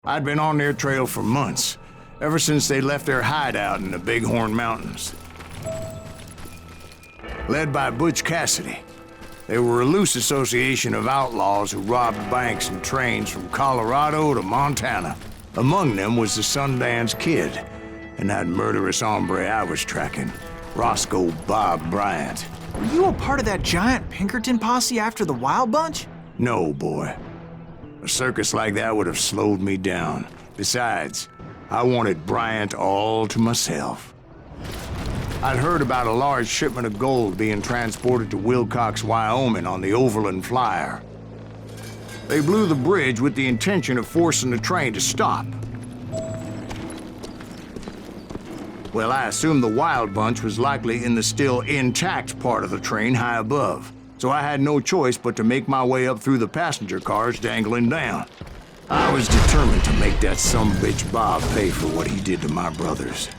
I'd been on their trail for months, ever since they left their hideout in the Bighorn Mountains. Led by Butch Cassidy, they were a loose association of outlaws who robbed banks and trains from Colorado to Montana. Among them was the Sundance Kid, and that murderous hombre I was tracking, Roscoe Bob Bryant. Were you a part of that giant Pinkerton posse after the Wild Bunch? No, boy. A circus like that would have slowed me down. Besides, I wanted Bryant all to myself. I'd heard about a large shipment of gold being transported to Wilcox, Wyoming on the Overland Flyer. They blew the bridge with the intention of forcing the train to stop. Well, I assumed the Wild Bunch was likely in the still intact part of the train high above, so I had no choice but to make my way up through the passenger cars dangling down. I was determined to make that sumbitch Bob pay for what he did to my brothers.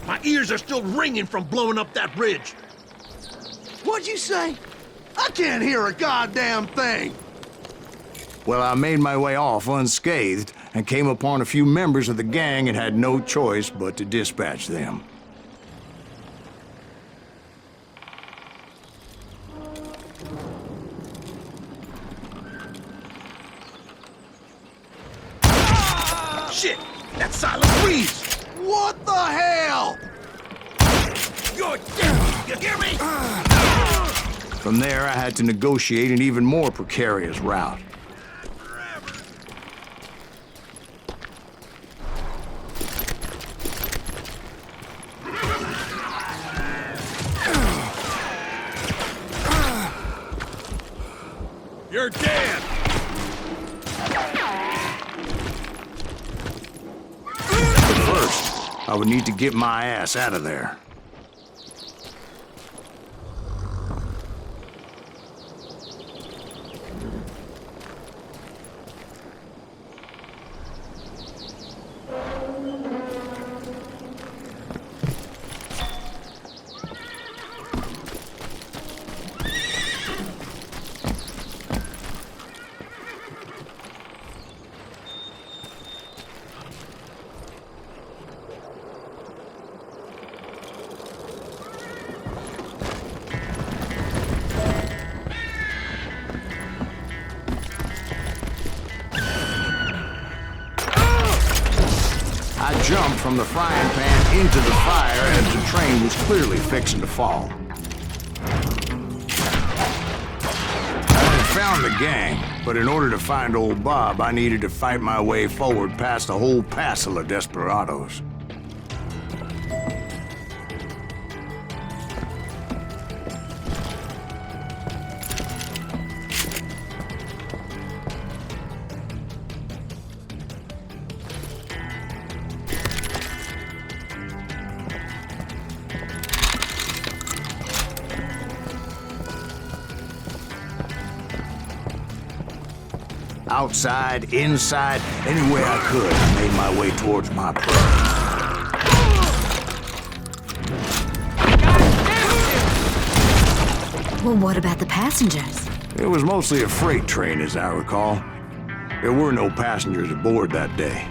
My ears are still ringing from blowing up that bridge. What'd you say? I can't hear a goddamn thing! Well, I made my way off unscathed and came upon a few members of the gang and had no choice but to dispatch them. Shit! That's Silent Freeze! What the hell? You hear me? From there, I had to negotiate an even more precarious route. You're dead! But first, I would need to get my ass out of there. I jumped from the frying pan into the fire as the train was clearly fixing to fall. I had found the gang, but in order to find old Bob, I needed to fight my way forward past a whole passel of desperados. Outside, inside, anywhere I could, I made my way towards my prey. Well, what about the passengers? It was mostly a freight train, as I recall. There were no passengers aboard that day.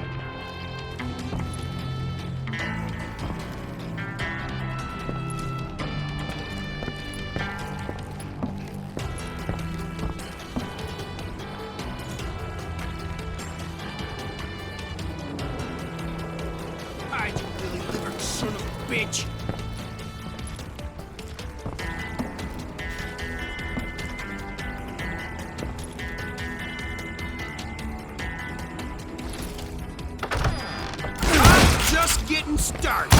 Son of a bitch! I'm just getting started!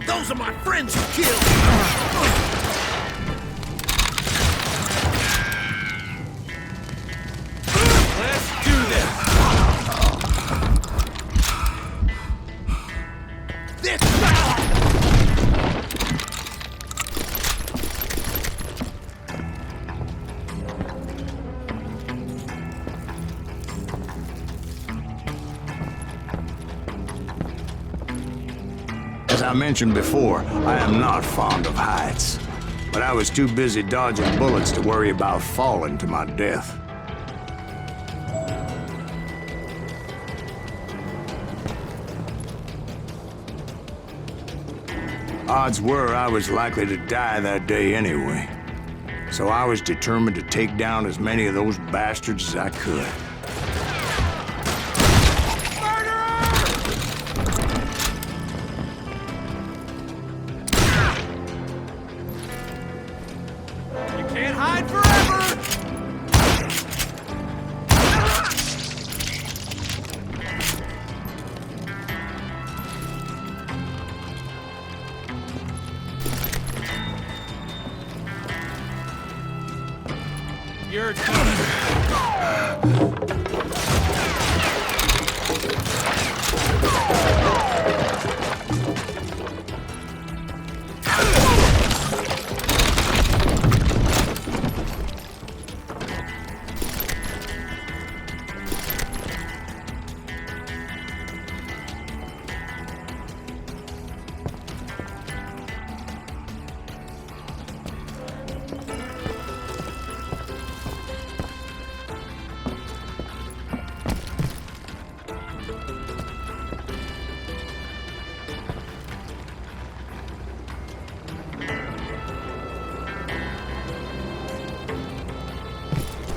Those are my friends you killed! Let's do this! This As I mentioned before, I am not fond of heights. But I was too busy dodging bullets to worry about falling to my death. Odds were I was likely to die that day anyway. So I was determined to take down as many of those bastards as I could. can't hide forever! You're done.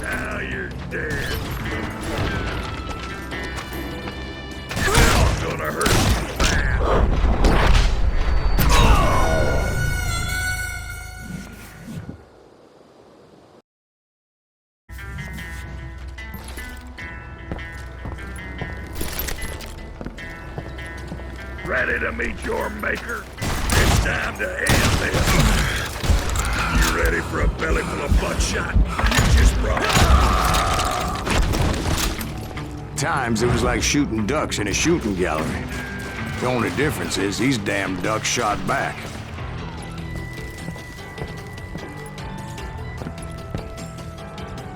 Now you're dead. I'm gonna hurt you bad. Ready to meet your maker? It's time to end this. You ready for a belly full of buckshot? You just brought Times it was like shooting ducks in a shooting gallery. The only difference is these damn ducks shot back.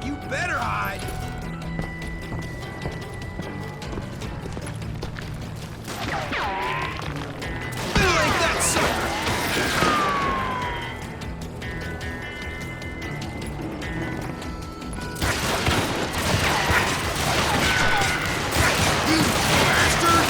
You better hide. Who ain't that sucker? You bastard!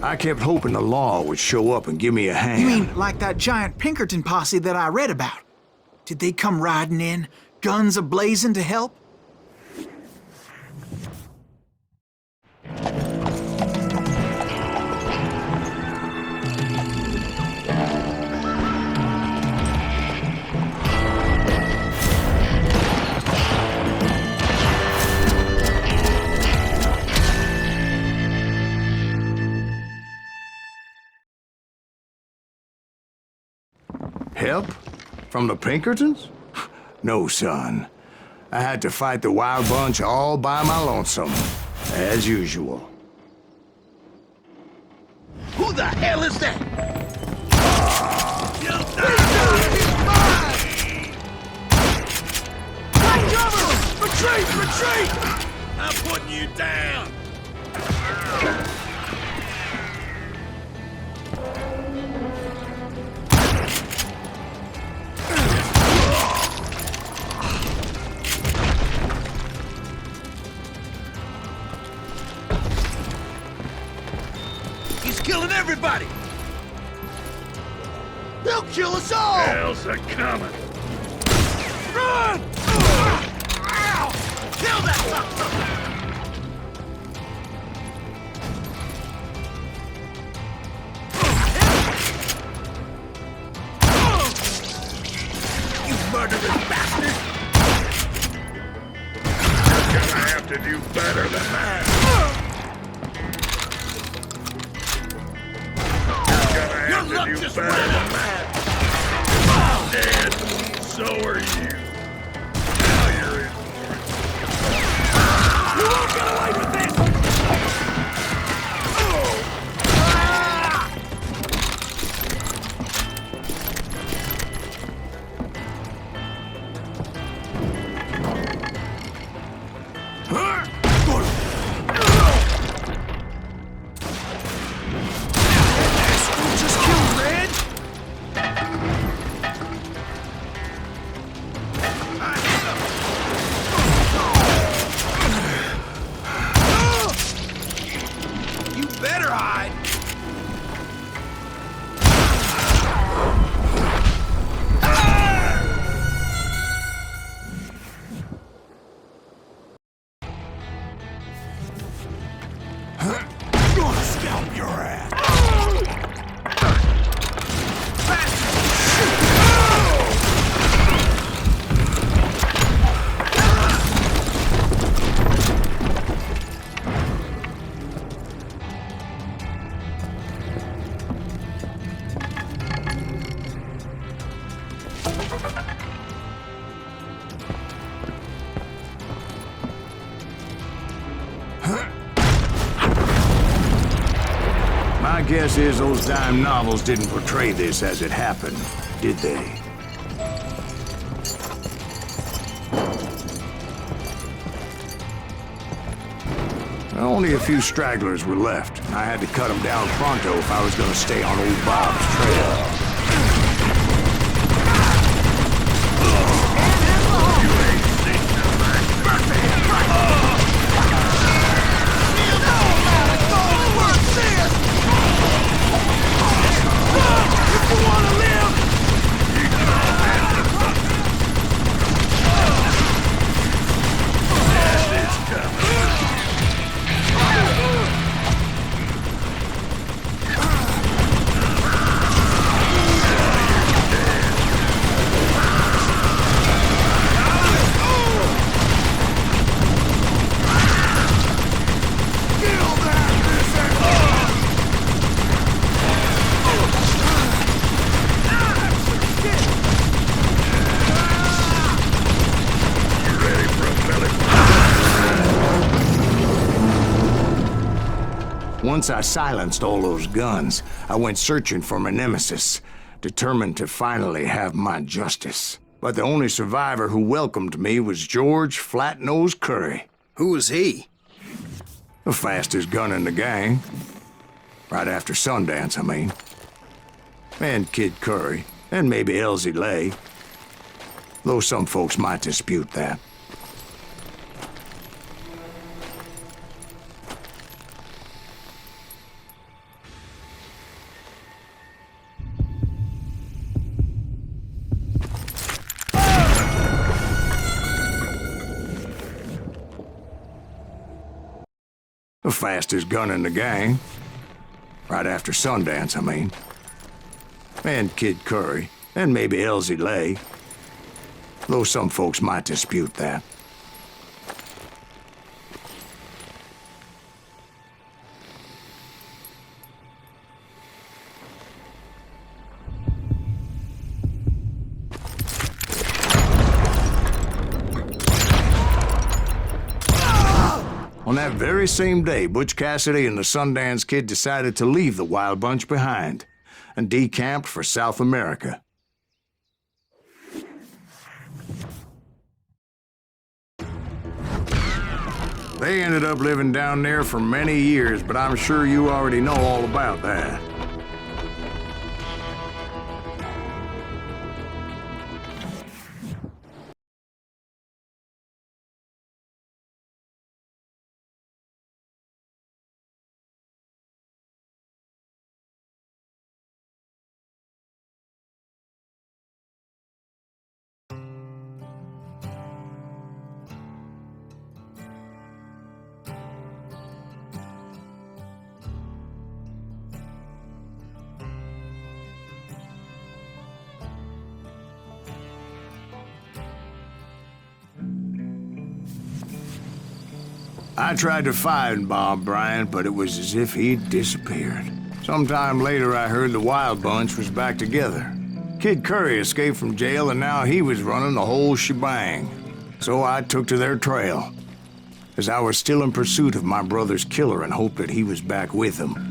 I kept hoping the law would show up and give me a hand. You mean like that giant Pinkerton posse that I read about? Did they come riding in, guns a-blazing to help? Help? From the Pinkertons? No, son. I had to fight the wild bunch all by my lonesome, as usual. Who the hell is that? Take cover! Retreat! I'm putting you down! He's killing everybody! They'll kill us all! Hell's a-coming! Run! Ow! Kill that sucker! You murderous bastard! You're gonna have to do better than that! You're gonna have to do better than that! Dead! So are you! Now you're in for it! You won't get away with this! Just killed Red? You better hide! Gonna scalp your ass! My guess is those dime novels didn't portray this as it happened, did they? Only a few stragglers were left. I had to cut them down pronto if I was going to stay on old Bob's trail. Once I silenced all those guns, I went searching for my nemesis, determined to finally have my justice. But the only survivor who welcomed me was George Flat-Nose Curry. Who was he? The fastest gun in the gang. Right after Sundance, I mean. And Kid Curry, and maybe Elsie Lay. Though some folks might dispute that. The fastest gun in the gang. Right after Sundance, I mean. And Kid Curry, and maybe Elsie Lay. Though some folks might dispute that. On that very same day, Butch Cassidy and the Sundance Kid decided to leave the Wild Bunch behind and decamped for South America. They ended up living down there for many years, but I'm sure you already know all about that. I tried to find Bob Bryant, but it was as if he'd disappeared. Sometime later, I heard the Wild Bunch was back together. Kid Curry escaped from jail, and now he was running the whole shebang. So I took to their trail, as I was still in pursuit of my brother's killer and hoped that he was back with him.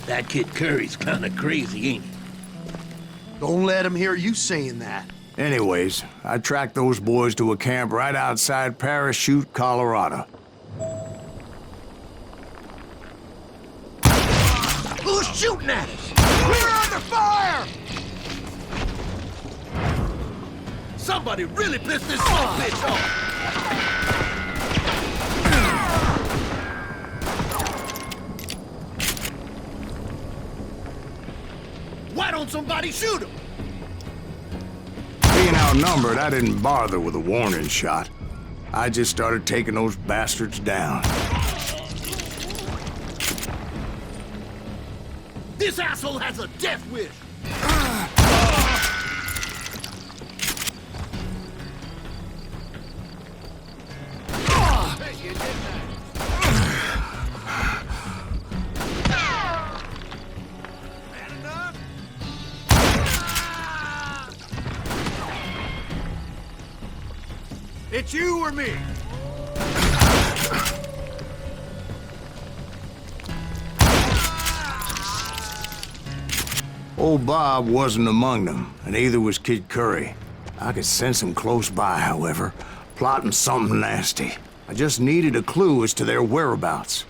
That Kid Curry's kinda crazy, ain't he? Don't let him hear you saying that. Anyways, I tracked those boys to a camp right outside Parachute, Colorado. Who's shooting at us? We're under fire! Somebody really pissed this son of a bitch off! Why don't somebody shoot him? Being outnumbered, I didn't bother with a warning shot. I just started taking those bastards down. This asshole has a death wish! It's you or me? Old Bob wasn't among them, and neither was Kid Curry. I could sense him close by, however, plotting something nasty. I just needed a clue as to their whereabouts.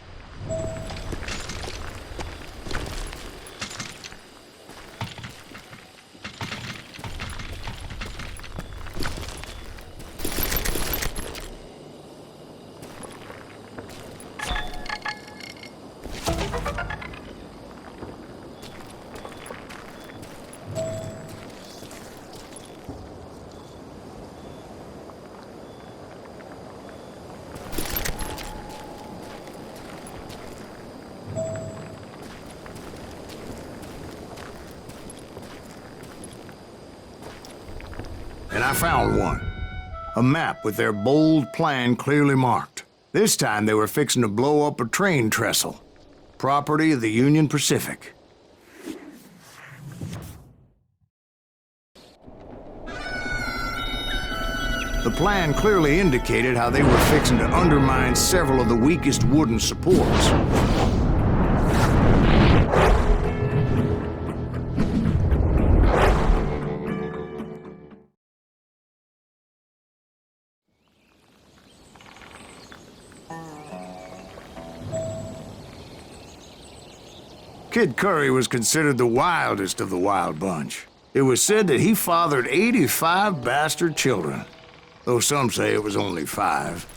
And I found one. A map with their bold plan clearly marked. This time they were fixing to blow up a train trestle. Property of the Union Pacific. The plan clearly indicated how they were fixing to undermine several of the weakest wooden supports. Kid Curry was considered the wildest of the wild bunch. It was said that he fathered 85 bastard children, though some say it was only 5.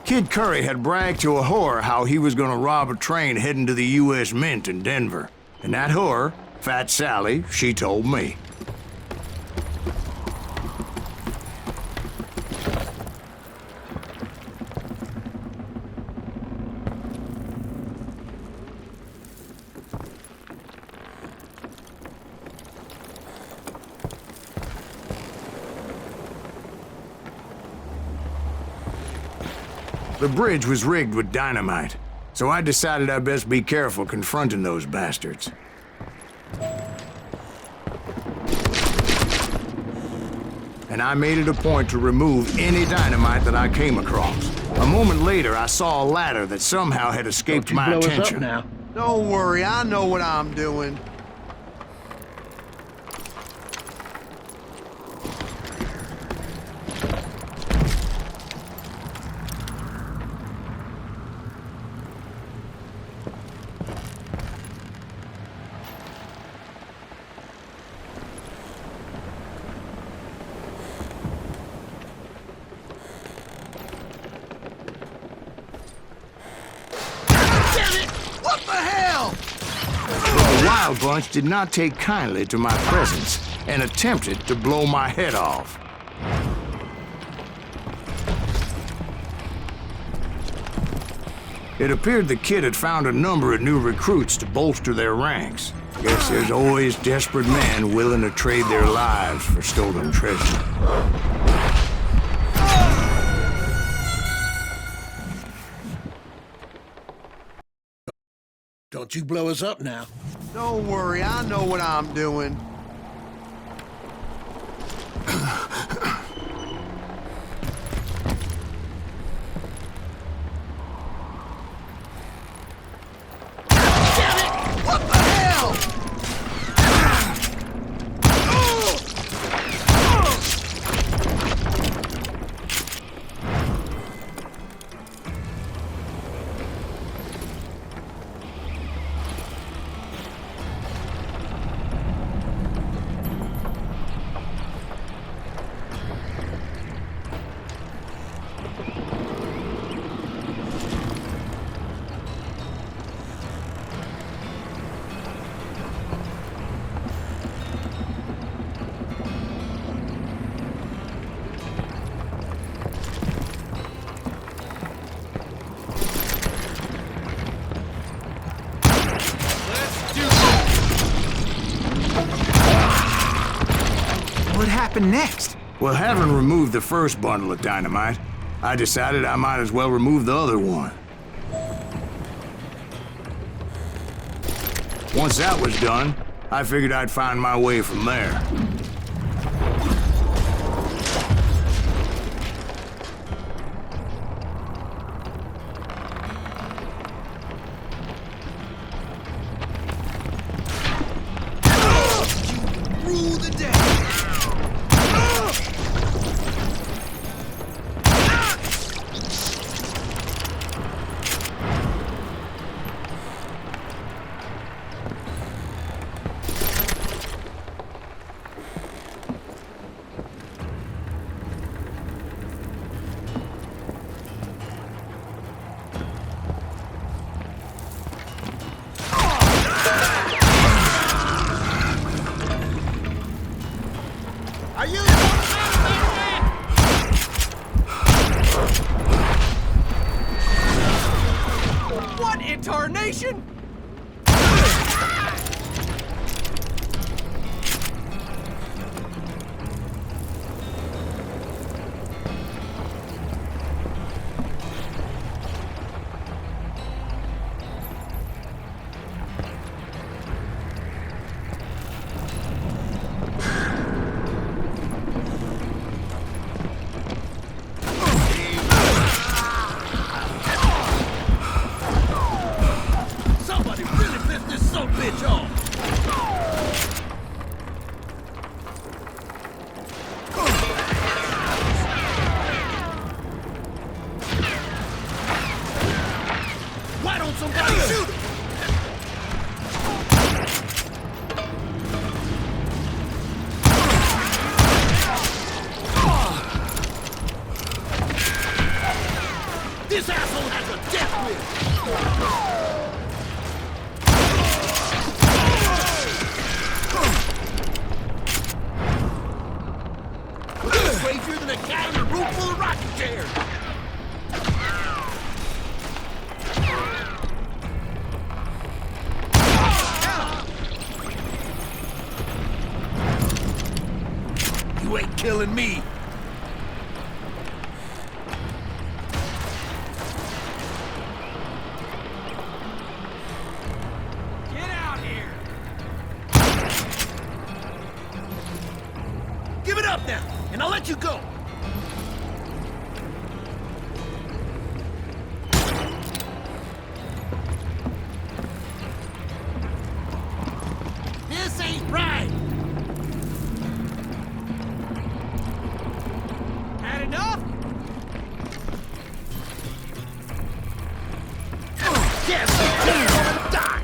Kid Curry had bragged to a whore how he was gonna rob a train heading to the U.S. Mint in Denver. And that whore, Fat Sally, she told me. The bridge was rigged with dynamite, so I decided I'd best be careful confronting those bastards. And I made it a point to remove any dynamite that I came across. A moment later, I saw a ladder that somehow had escaped my attention. Now. Don't worry, I know what I'm doing. What the hell? The Wild Bunch did not take kindly to my presence and attempted to blow my head off. It appeared the kid had found a number of new recruits to bolster their ranks. Guess there's always desperate men willing to trade their lives for stolen treasure. Don't you blow us up now. Don't worry, I know what I'm doing. What the hell? What happened next? Well, having removed the first bundle of dynamite, I decided I might as well remove the other one. Once that was done, I figured I'd find my way from there. Rule the day. Are you? tarnation! Somebody really pissed this sumbitch off! Why don't somebody shoot him? This asshole has a death wish! Crazier than a cat in a room full of rocking chairs! You ain't killing me! Get out here! Give it up now, and I'll let you go! This ain't right! Had enough? Yes, you're gonna die!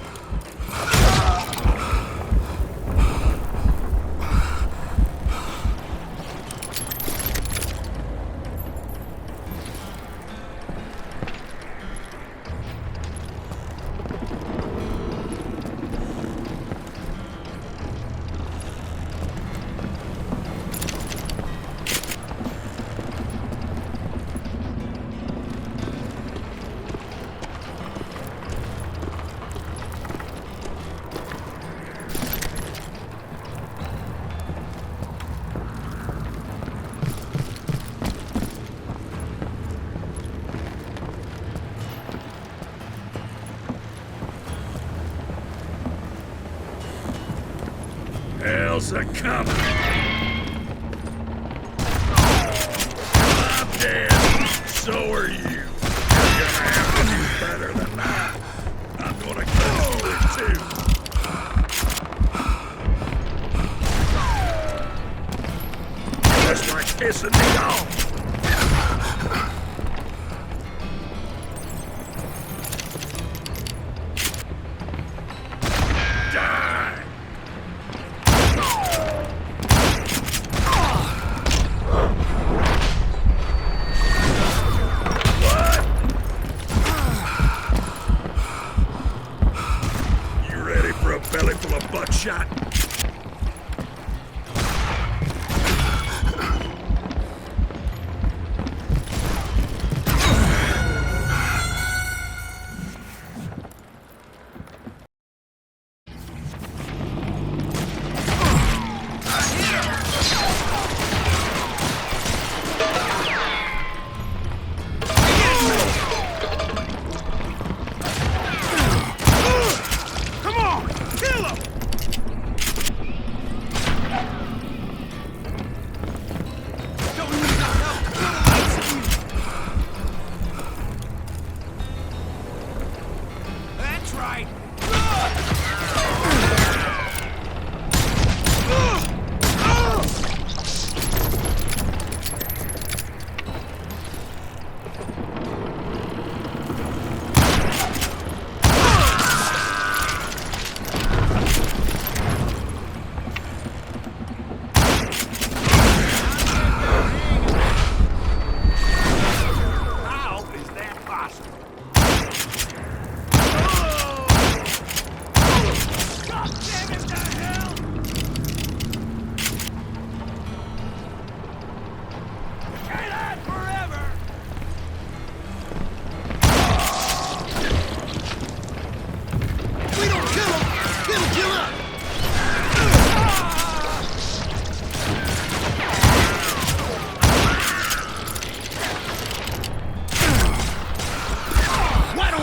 Hell's a coming. I'm dead. So are you. You're gonna have to do better than that. I'm gonna kill you too. Just like pissing me off. Die.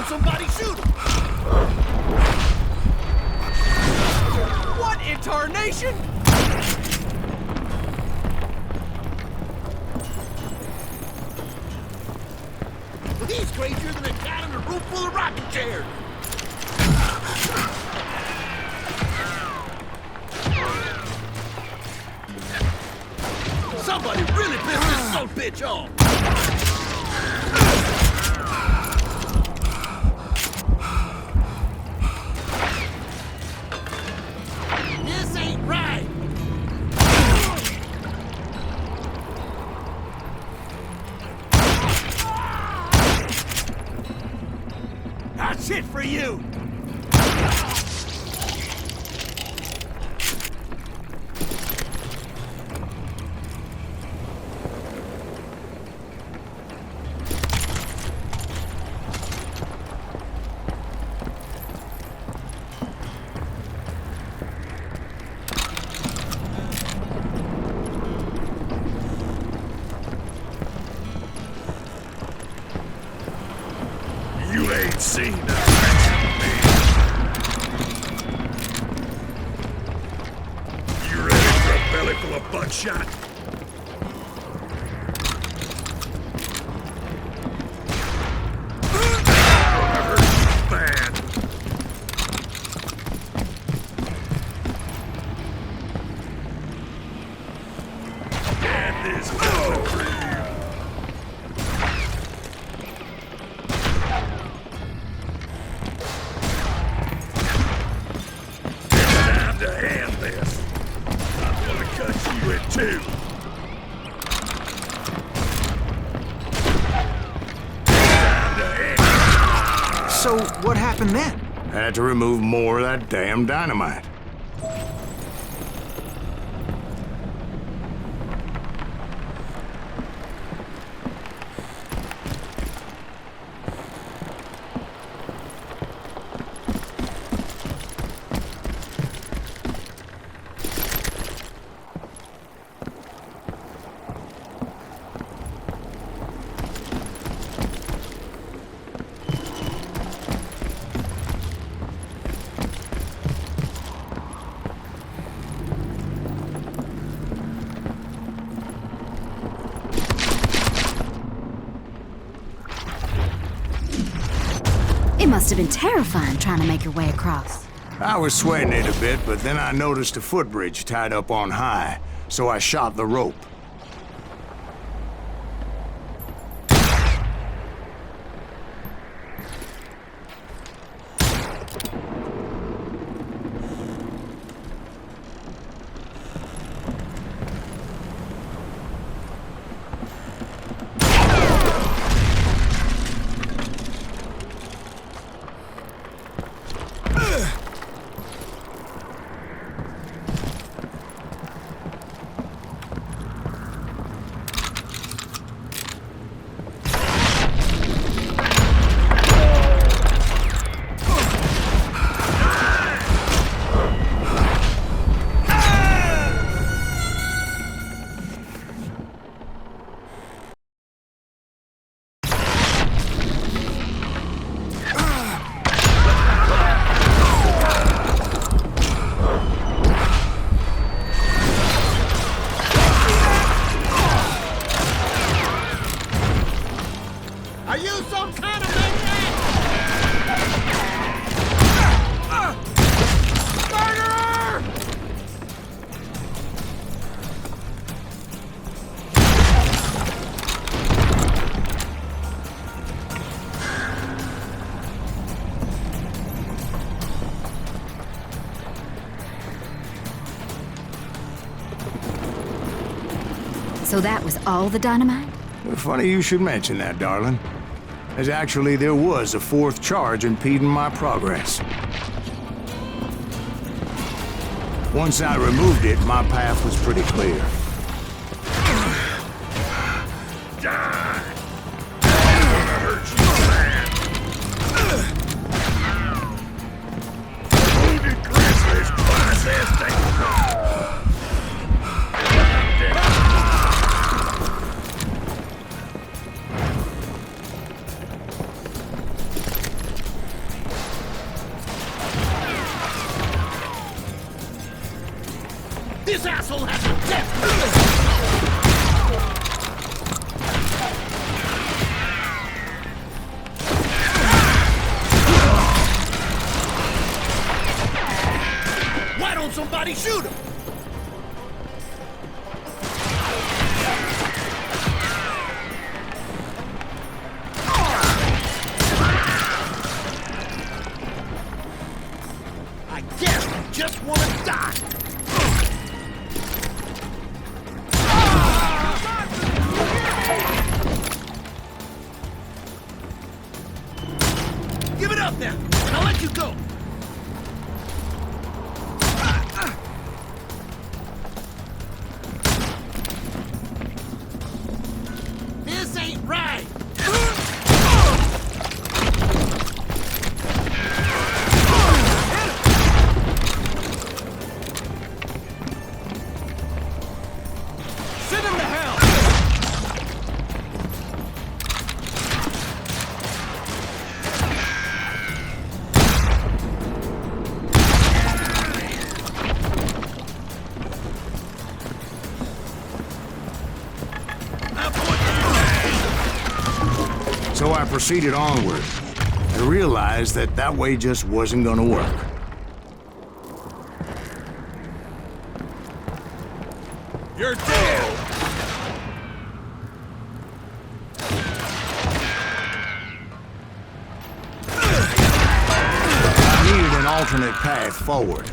somebody shoot him! What in tarnation? He's crazier than a cat in a room full of rocking chairs! Somebody really pissed this son bitch off! This ain't right! That's it for you! You ain't seen nothing. You ready for a belly full of buckshot? Gonna hurt you bad. Get this coming for you. Time to hand this. I'm gonna cut you in two. Time to hand. So, what happened then? Had to remove more of that damn dynamite. It must have been terrifying trying to make your way across. I was sweating it a bit, but then I noticed a footbridge tied up on high, so I shot the rope. Are you some kind of maniac? Murderer! So that was all the dynamite? Funny you should mention that, darling. As actually there was a fourth charge impeding my progress. Once I removed it, my path was pretty clear. Die! I'm gonna hurt you bad. Wounded grizzlies twice as dangerous. This asshole has a death! Why don't somebody shoot him? I guess you just want to die. Give it up now, and I'll let you go. This ain't right. Send him to hell! So I proceeded onward. I realized that that way just wasn't gonna work. You're dead! I needed an alternate path forward.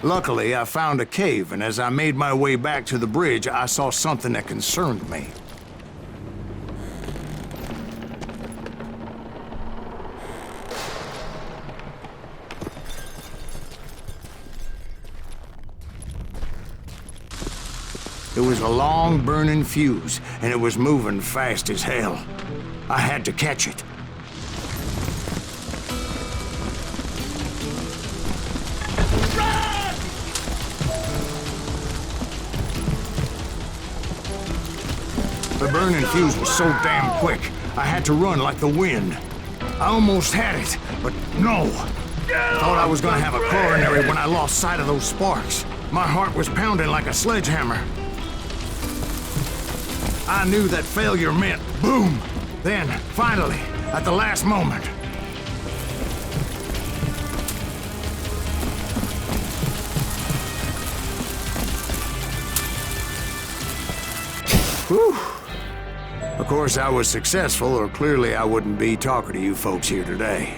Luckily, I found a cave, and as I made my way back to the bridge, I saw something that concerned me. It was a long burning fuse, and it was moving fast as hell. I had to catch it. The burning fuse was so damn quick, I had to run like the wind. I almost had it, but no. Thought I was gonna have a coronary when I lost sight of those sparks. My heart was pounding like a sledgehammer. I knew that failure meant boom. Then, finally, at the last moment. Whew. Of course, I was successful, or clearly I wouldn't be talking to you folks here today.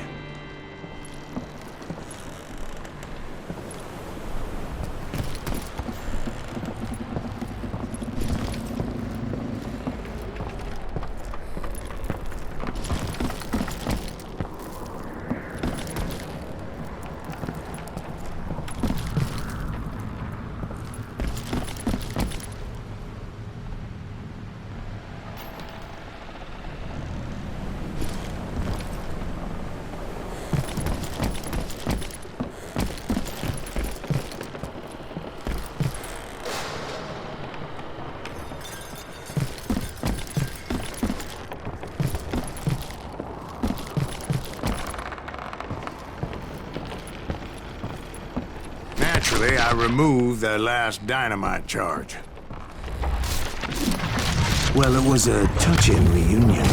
Eventually, I removed that last dynamite charge. Well, it was a touching reunion.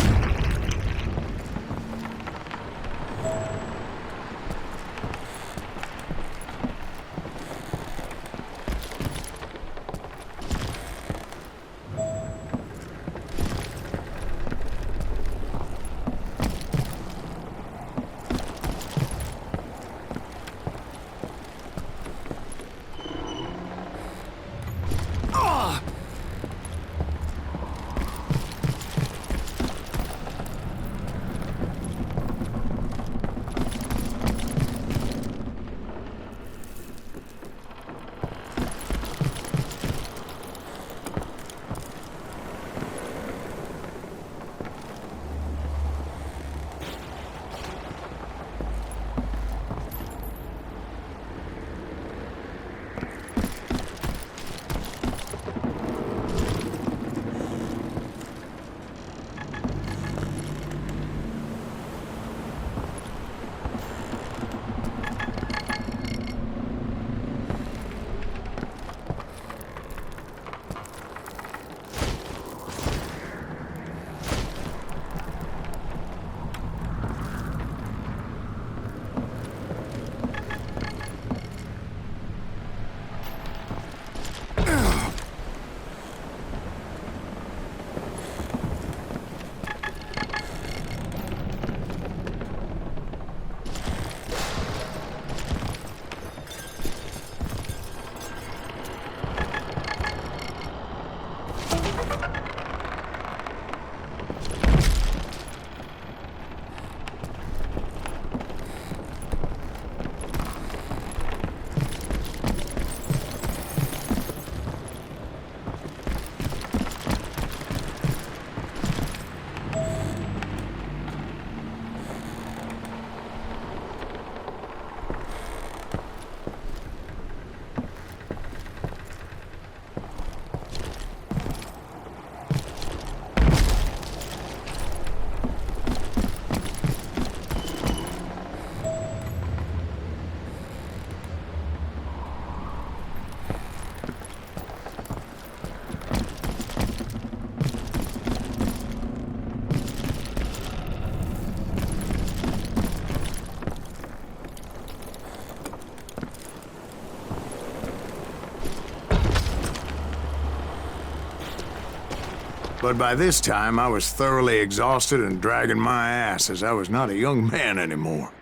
But by this time, I was thoroughly exhausted and dragging my ass, as I was not a young man anymore.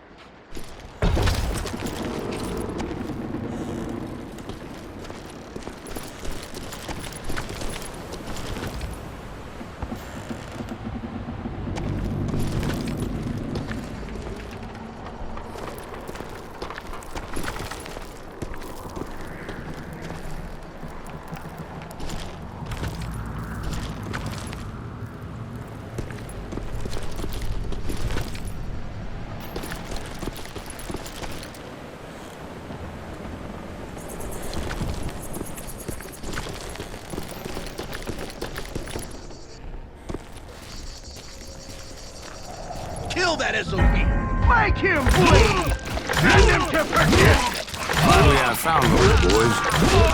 Kill that SOB! Make him bleed! Send him to perdition! Finally, I found those boys.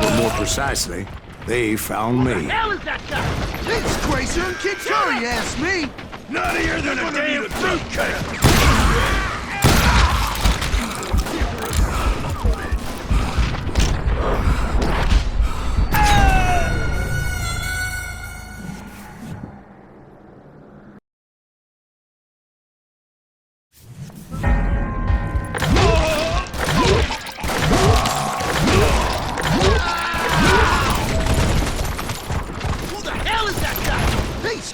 Or more precisely, they found me. Hell is that guy? It's Grayson Kid Curry, ask me! Nuttier than a damn fruitcake!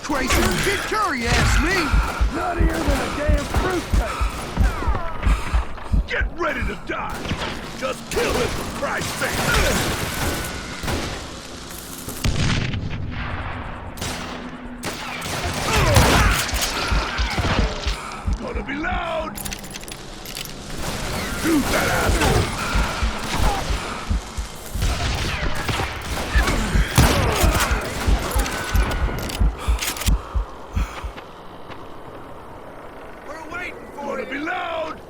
Grayson Kid Curry, ask me! Nuttier than a damn fruitcake! Get ready to die! Just kill him for Christ's sake! Gonna be loud! Shoot that asshole! Gonna be loud!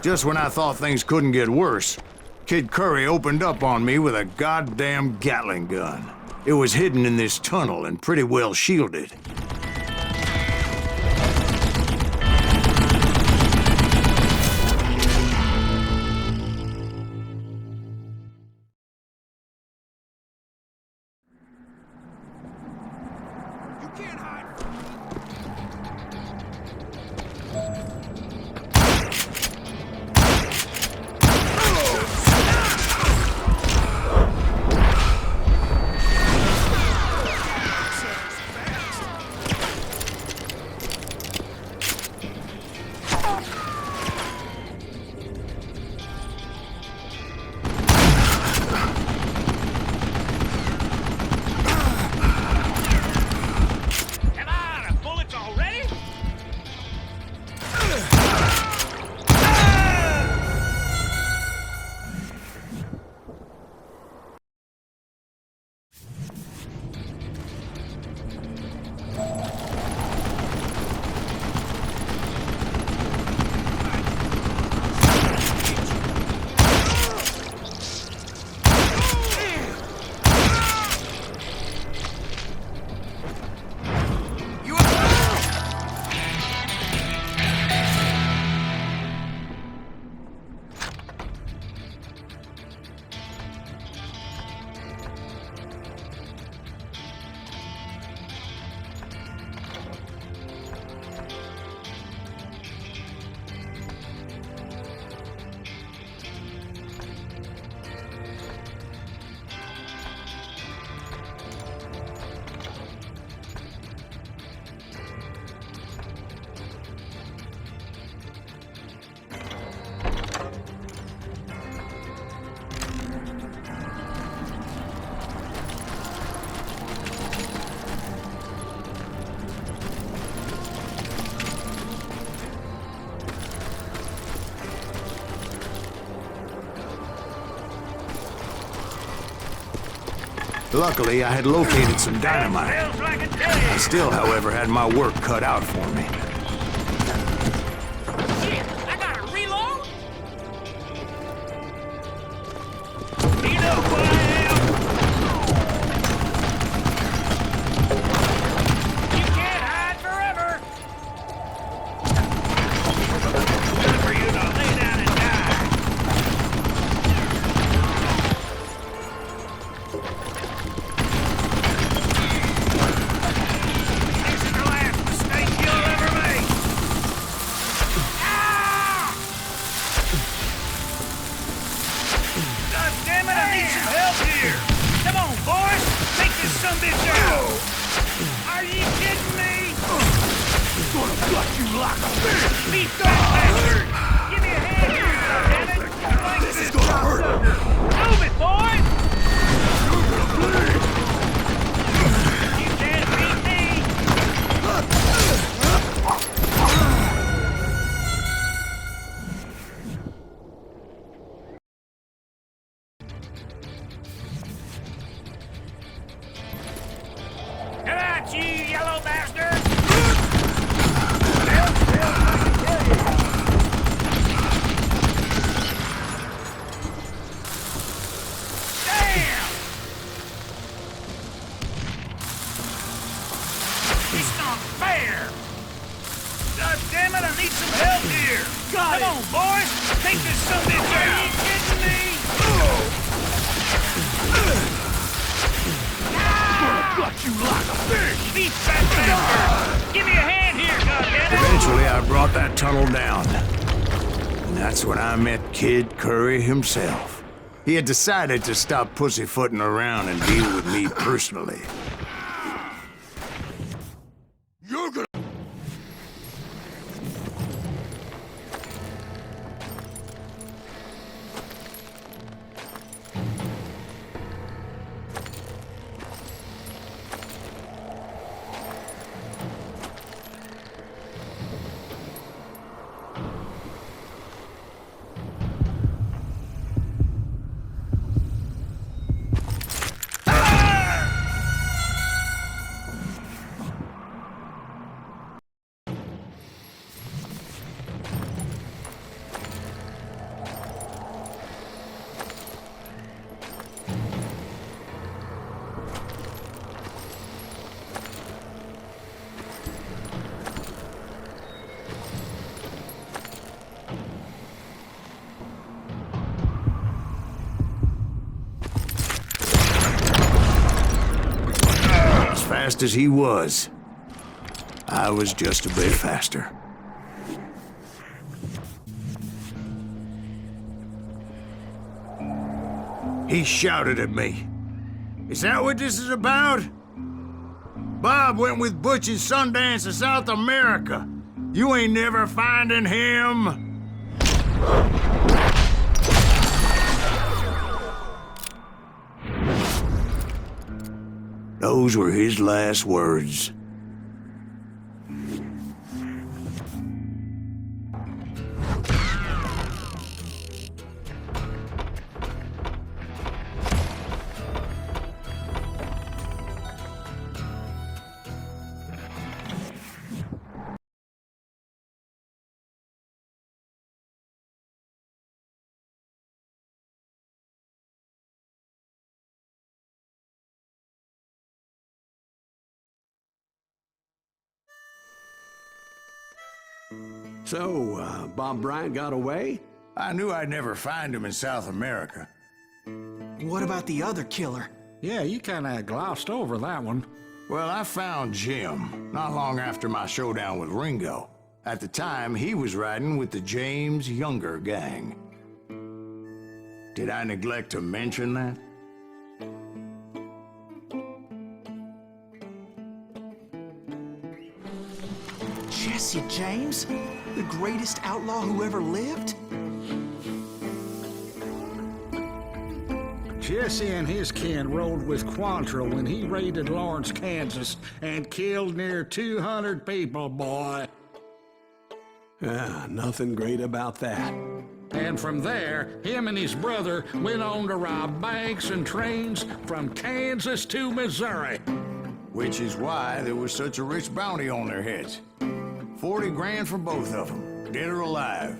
Just when I thought things couldn't get worse, Kid Curry opened up on me with a goddamn Gatling gun. It was hidden in this tunnel and pretty well shielded. Luckily, I had located some dynamite. I still, however, had my work cut out for me. Shit, I gotta reload? You know what I am? You can't hide forever. Time for you to lay down and die. This is the last mistake you'll ever make. Ah! God damn it, I need some help here. Come on, boys. Take this sumbitch out. Are you kidding me? Gonna gut you like a fish. Beat that bastard. Give me a hand here, goddammit. Like this is gonna hurt. Move it, boys. You're gonna bleed. You can't beat me. Come out, you yellow bastard! Damn! It's not fair! God damn it, I need some help here! Come on, boys! Take this sumbitch out! Are you kidding me? Gut you like a fish! Beat that bastard! Give me a hand here, goddammit! Eventually, I brought that tunnel down. And that's when I met Kid Curry himself. He had decided to stop pussyfooting around and deal with me personally. You're gonna... fast as he was. I was just a bit faster. He shouted at me. Is that what this is about? Bob went with Butch and Sundance to South America. You ain't never finding him. Those were his last words. So, Bob Bryant got away? I knew I'd never find him in South America. What about the other killer? Yeah, you kinda glossed over that one. Well, I found Jim not long after my showdown with Ringo. At the time, he was riding with the James Younger gang. Did I neglect to mention that? Jesse James? The greatest outlaw who ever lived? Jesse and his kin rode with Quantrill when he raided Lawrence, Kansas, and killed near 200 people, boy. Nothing great about that. And from there, him and his brother went on to rob banks and trains from Kansas to Missouri. Which is why there was such a rich bounty on their heads. 40 grand for both of them, dead or alive.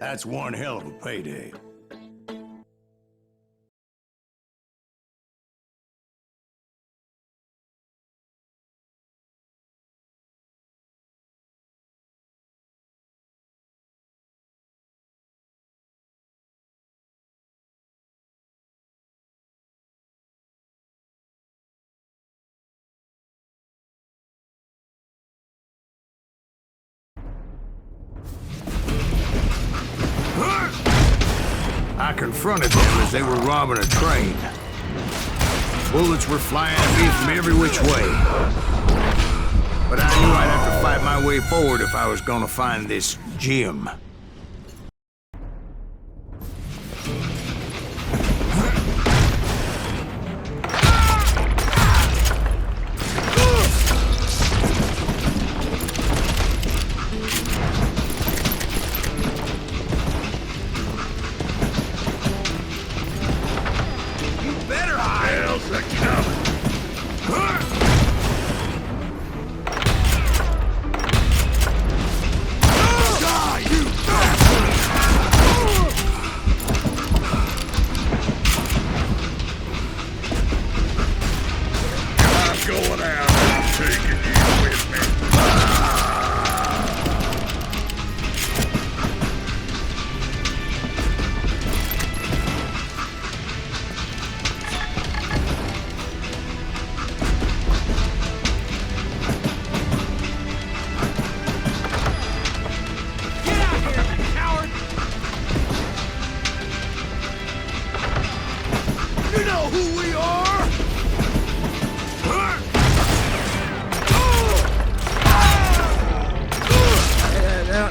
That's one hell of a payday. I confronted them as they were robbing a train. Bullets were flying at me from every which way. But I knew I'd have to fight my way forward if I was gonna find this Jim.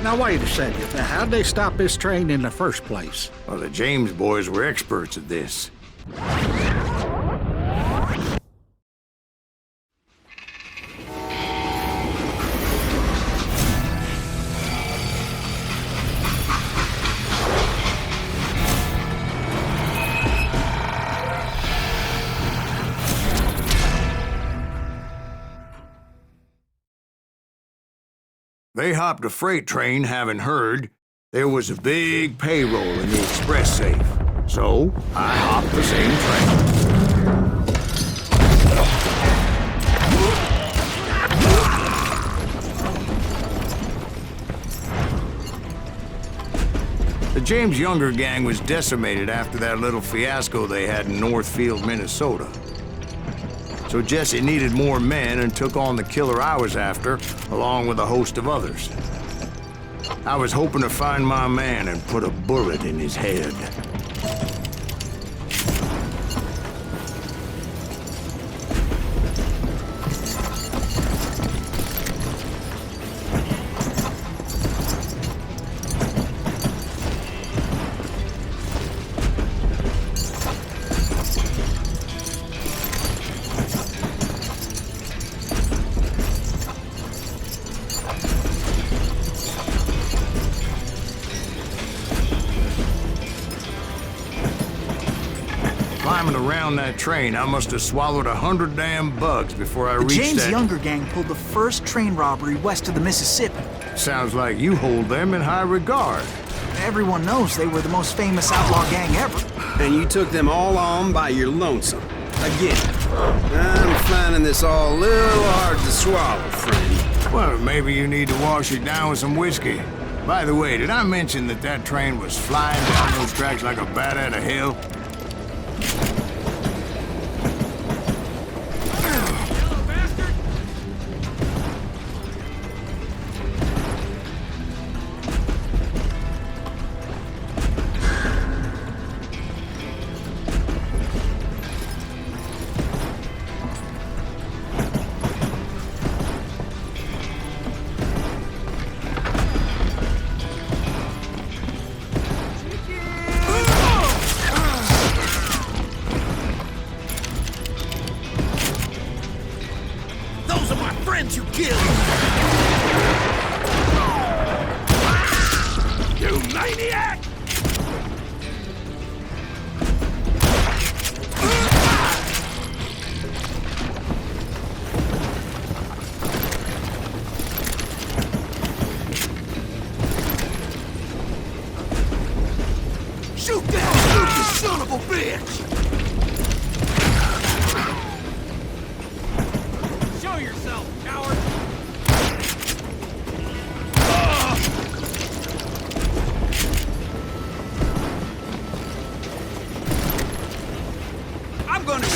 Now wait a second. How'd they stop this train in the first place? Well, the James boys were experts at this. They hopped a freight train, having heard there was a big payroll in the express safe. So, I hopped the same train. The James Younger gang was decimated after that little fiasco they had in Northfield, Minnesota. So Jesse needed more men and took on the killer I was after, along with a host of others. I was hoping to find my man and put a bullet in his head. Climbing around that train, I must have swallowed 100 damn bugs before I The reached James that... Younger gang pulled the first train robbery west of the Mississippi. Sounds like you hold them in high regard. Everyone knows they were the most famous outlaw gang ever. And you took them all on by your lonesome. Again, I'm finding this all a little hard to swallow, friend. Well, maybe you need to wash it down with some whiskey. By the way, did I mention that that train was flying down those tracks like a bat out of hell? Those are my friends you killed! You maniac! Shoot that stupid son of a bitch! Show yourself, coward! I'm gonna...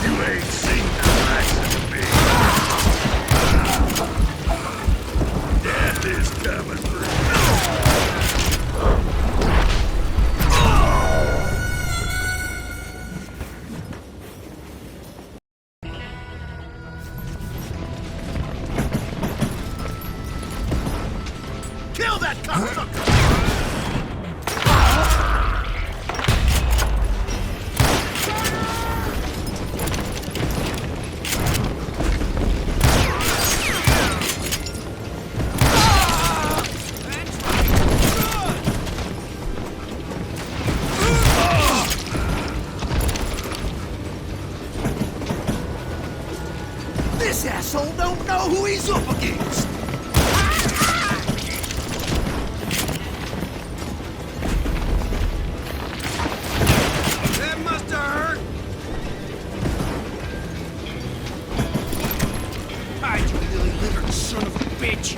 You ain't seen the likes of me. Death is coming for you. Kill that cocksucker! This asshole don't know who he's up against! That must have hurt! Hide, you lily-livered son of a bitch!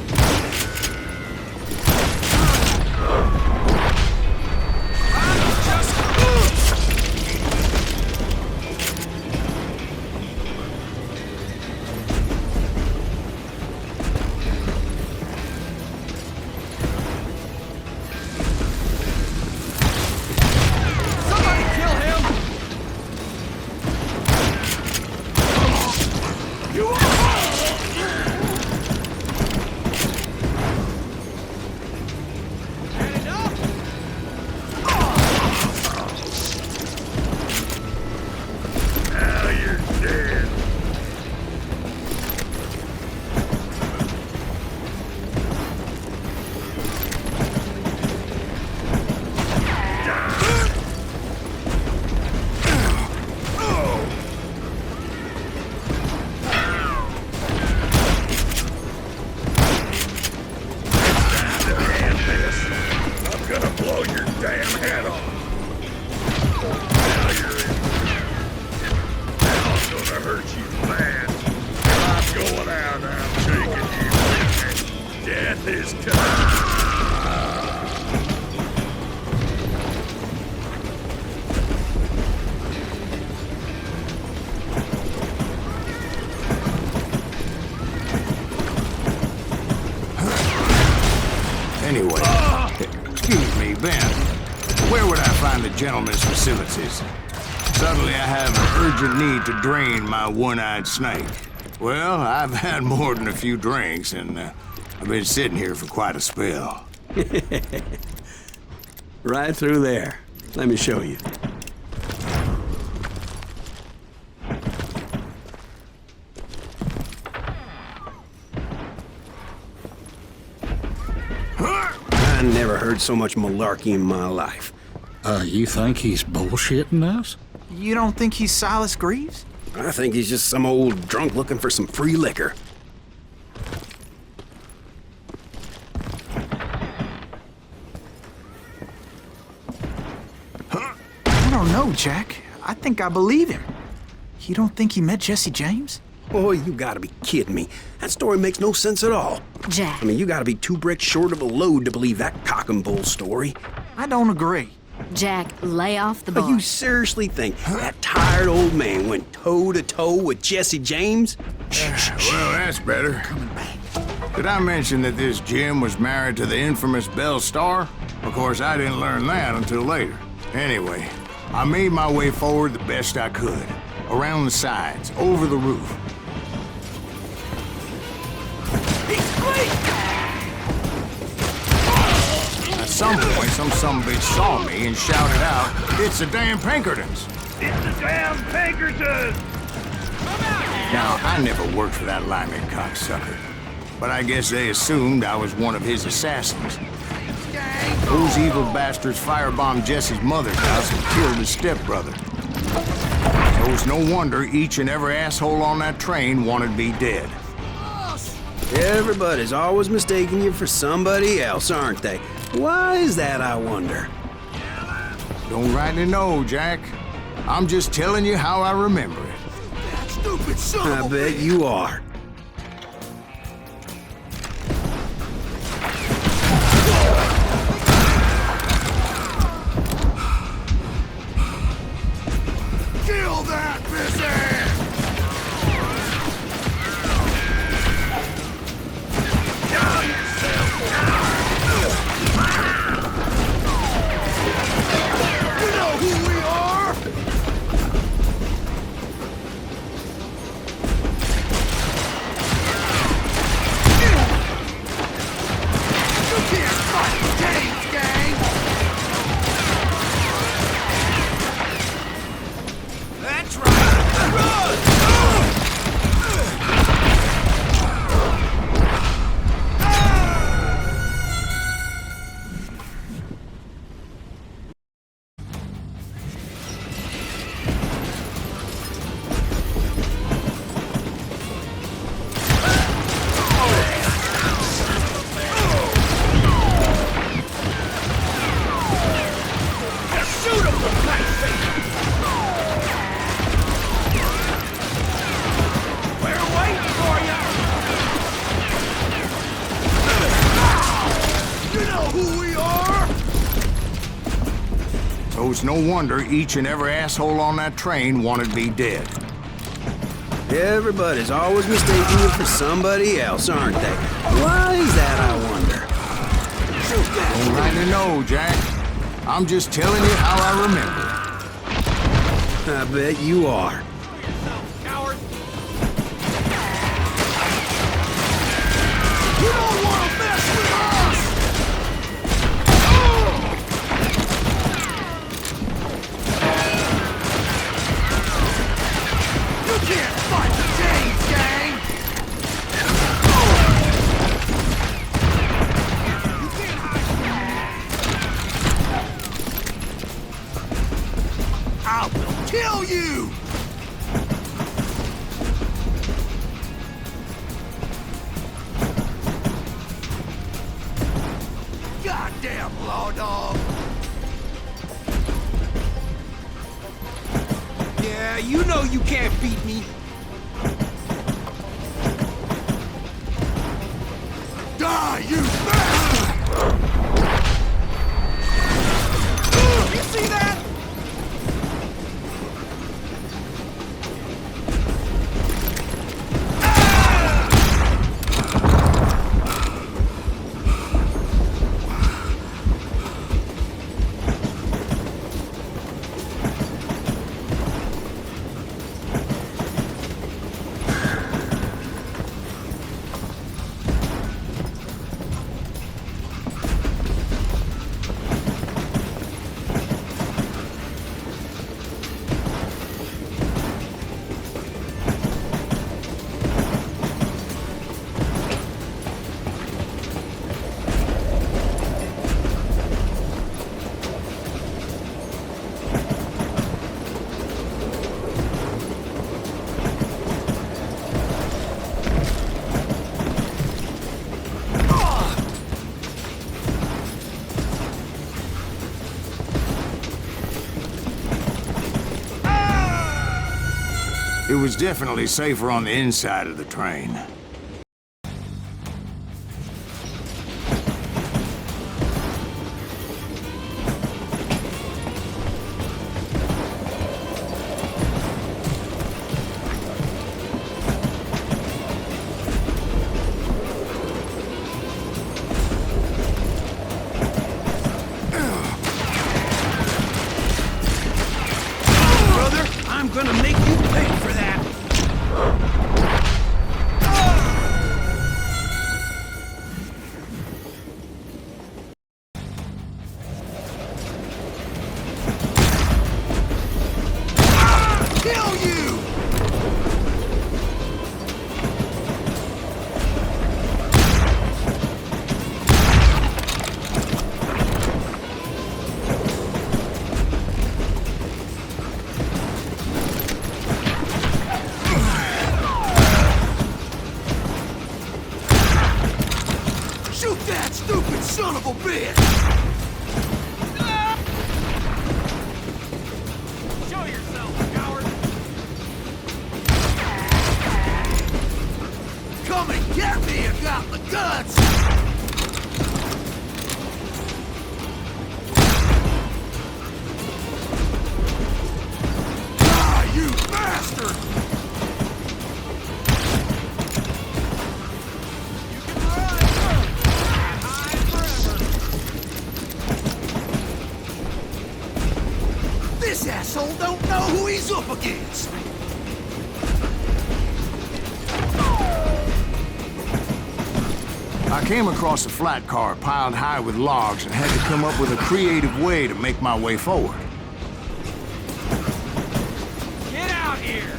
Anyway, excuse me, Ben. Where would I find the gentleman's facilities? Suddenly I have an urgent need to drain my one-eyed snake. Well, I've had more than a few drinks, and I've been sitting here for quite a spell. Right through there. Let me show you. I never heard so much malarkey in my life. You think he's bullshitting us? You don't think he's Silas Greaves? I think he's just some old drunk looking for some free liquor. I don't know, Jack. I think I believe him. You don't think he met Jesse James? Boy, you gotta be kidding me. That story makes no sense at all. Jack. I mean, you gotta be 2 bricks short of a load to believe that cock and bull story. I don't agree. Jack, lay off the But bar. you seriously think that tired old man went toe-to-toe with Jesse James? Well, that's better. Did I mention that this Jim was married to the infamous Belle Starr? Of course, I didn't learn that until later. Anyway, I made my way forward the best I could. Around the sides, over the roof. At some point, some sumbitch saw me and shouted out, "It's the damn Pinkertons!" It's the damn Pinkertons! Now, I never worked for that limey cocksucker, but I guess they assumed I was one of his assassins. Those evil bastards firebombed Jesse's mother's house and killed his stepbrother. So it's no wonder each and every asshole on that train wanted me dead. Everybody's always mistaking you for somebody else, aren't they? Why is that, I wonder? Don't rightly know, Jack. I'm just telling you how I remember it. That stupid son I of a bet bitch. you are. Kill that busy! You know who we are? You can't fight James, gang! That's right! Run! Shoot him, for Christ's sake! We're waiting for you! You know who we are? So it's no wonder each and every asshole on that train wanted me dead. Everybody's always mistaking you for somebody else, aren't they? Why is that, I wonder? Don't rightly know, Jack. I'm just telling you how I remember it. I bet you are. Coward! You don't want to mess with us! You can't fight the James, gang! You can't hide. I will kill you! Goddamn law dog! Yeah, you know you can't beat me. Die, you bastard! It was definitely safer on the inside of the train. I'm gonna make you pay for that! Kill you! Shoot that stupid son of a bitch! Show yourself, coward! Come and get me, I got the guts! Ah, you bastard! This asshole don't know who he's up against! I came across a flat car piled high with logs and had to come up with a creative way to make my way forward. Get out here!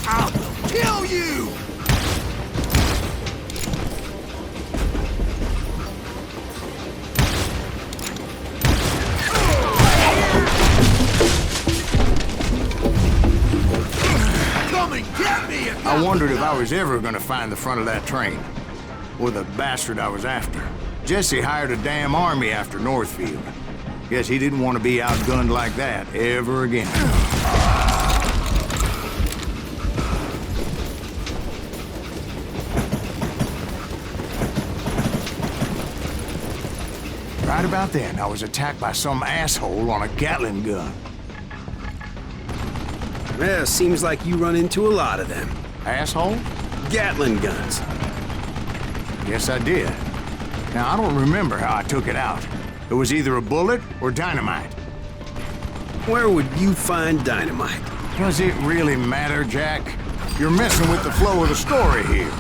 I'll kill you! Come and get me! I wondered if I was ever gonna find the front of that train, or the bastard I was after. Jesse hired a damn army after Northfield. Guess he didn't want to be outgunned like that ever again. Right about then, I was attacked by some asshole on a Gatling gun. Well, seems like you run into a lot of them. Asshole? Gatling guns. Yes, I did. Now, I don't remember how I took it out. It was either a bullet or dynamite. Where would you find dynamite? Does it really matter, Jack? You're messing with the flow of the story here.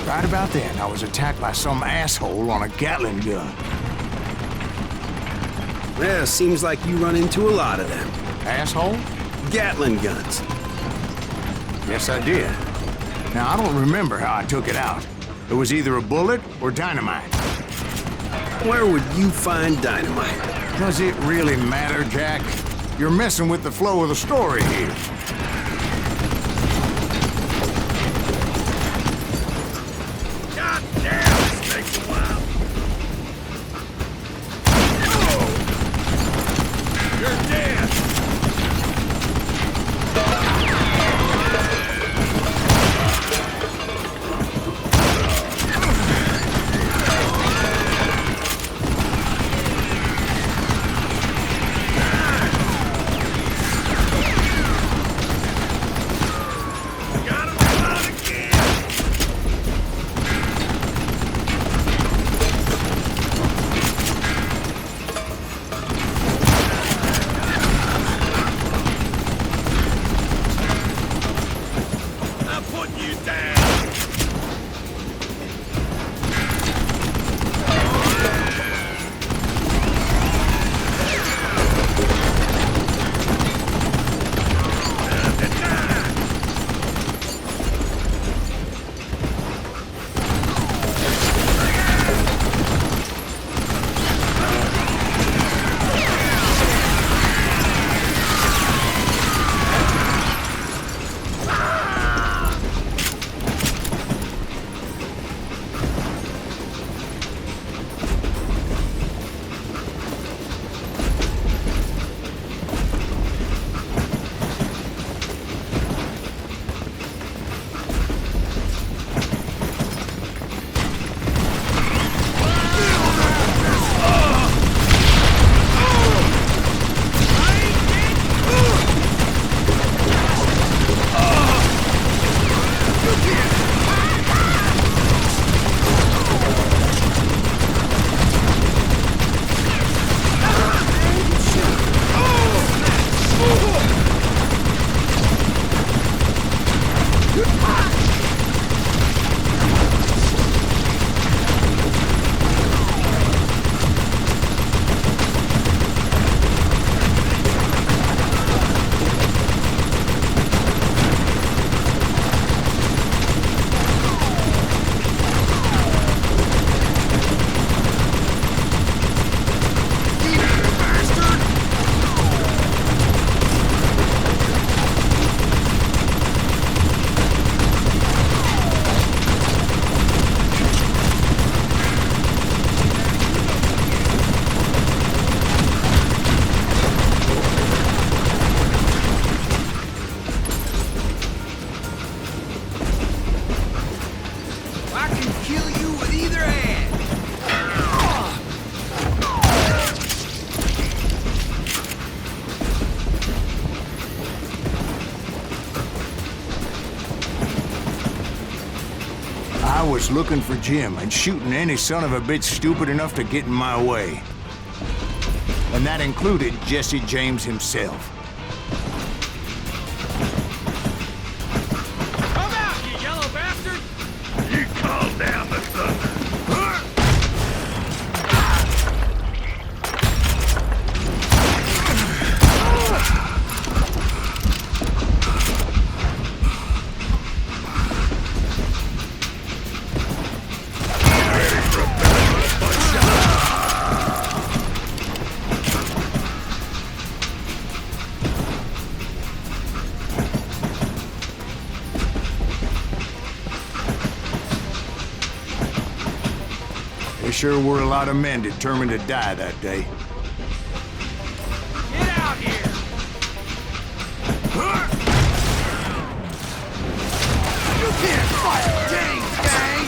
Right about then, I was attacked by some asshole on a Gatling gun. Well, seems like you run into a lot of them. Asshole? Gatling guns. Yes, I did. Now, I don't remember how I took it out. It was either a bullet or dynamite. Where would you find dynamite? Does it really matter, Jack? You're messing with the flow of the story here. God damn, this takes a while. Oh! You're dead. I was looking for Jim and shooting any son of a bitch stupid enough to get in my way. And that included Jesse James himself. Come out, you yellow bastard! You calm down the thunder. There sure were a lot of men determined to die that day. Get out here! You can't fight James, gang!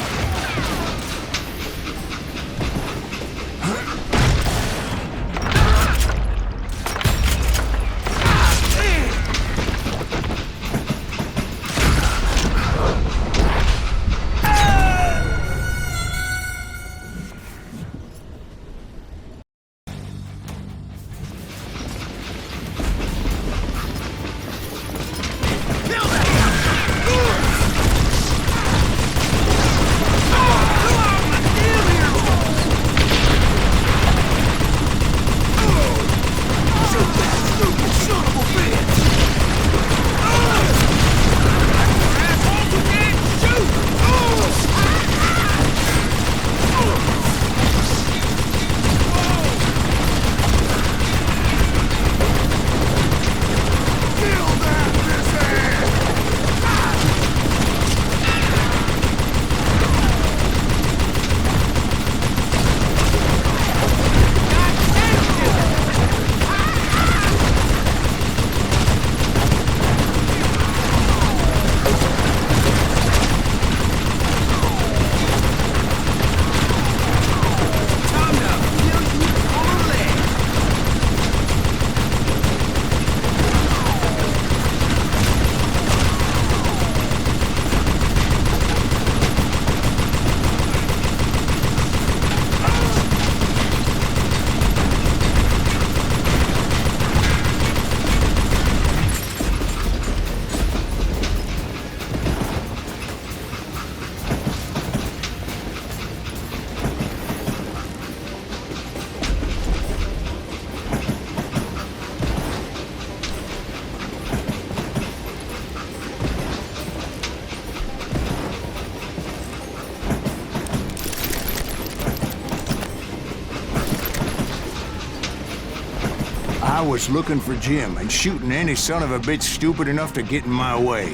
I was looking for Jim and shooting any son of a bitch stupid enough to get in my way.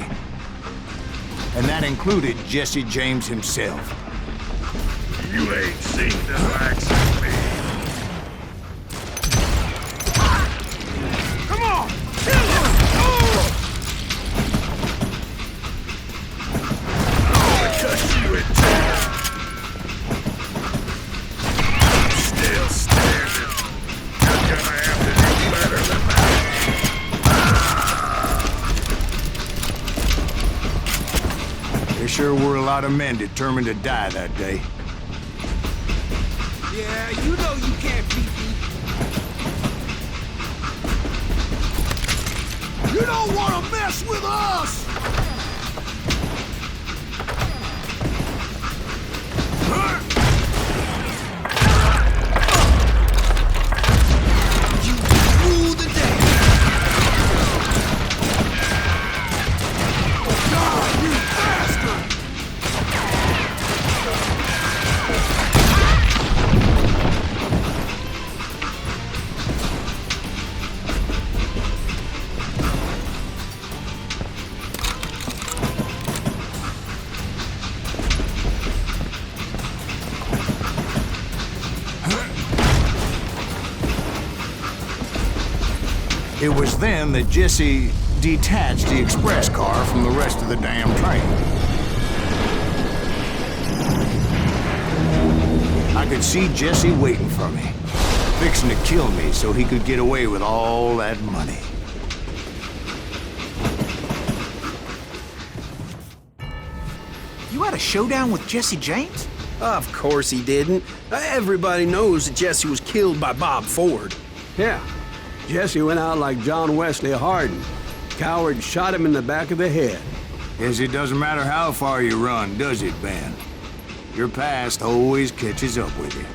And that included Jesse James himself. You ain't seen the likes of me. Come on! Kill him! Oh! I'm gonna cut you in two. Still standing. You're gonna have to do better than that. There sure were a lot of men determined to die that day. Yeah, you know you can't beat me. You don't want to mess with us! You rule the day. God, you bastard! It was then that Jesse detached the express car from the rest of the damn train. I could see Jesse waiting for me, fixing to kill me so he could get away with all that money. You had a showdown with Jesse James? Of course he didn't. Everybody knows that Jesse was killed by Bob Ford. Yeah. Jesse went out like John Wesley Hardin. Coward shot him in the back of the head. Guess it doesn't matter how far you run, does it, Ben? Your past always catches up with you.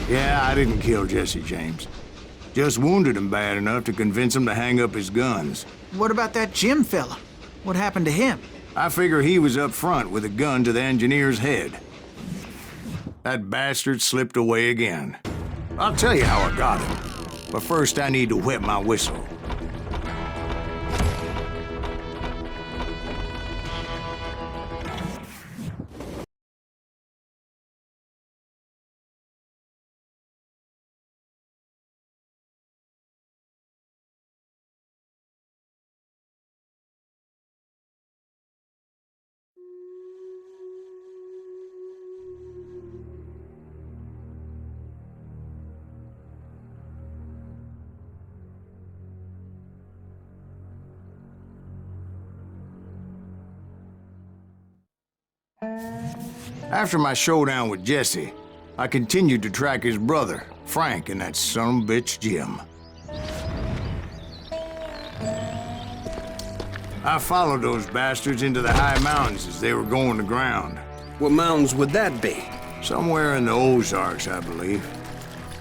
Yeah, I didn't kill Jesse James. Just wounded him bad enough to convince him to hang up his guns. What about that Jim fella? What happened to him? I figure he was up front with a gun to the engineer's head. That bastard slipped away again. I'll tell you how I got him. But first I need to wet my whistle. After my showdown with Jesse, I continued to track his brother, Frank, and that sumbitch Jim. I followed those bastards into the high mountains as they were going to ground. What mountains would that be? Somewhere in the Ozarks, I believe.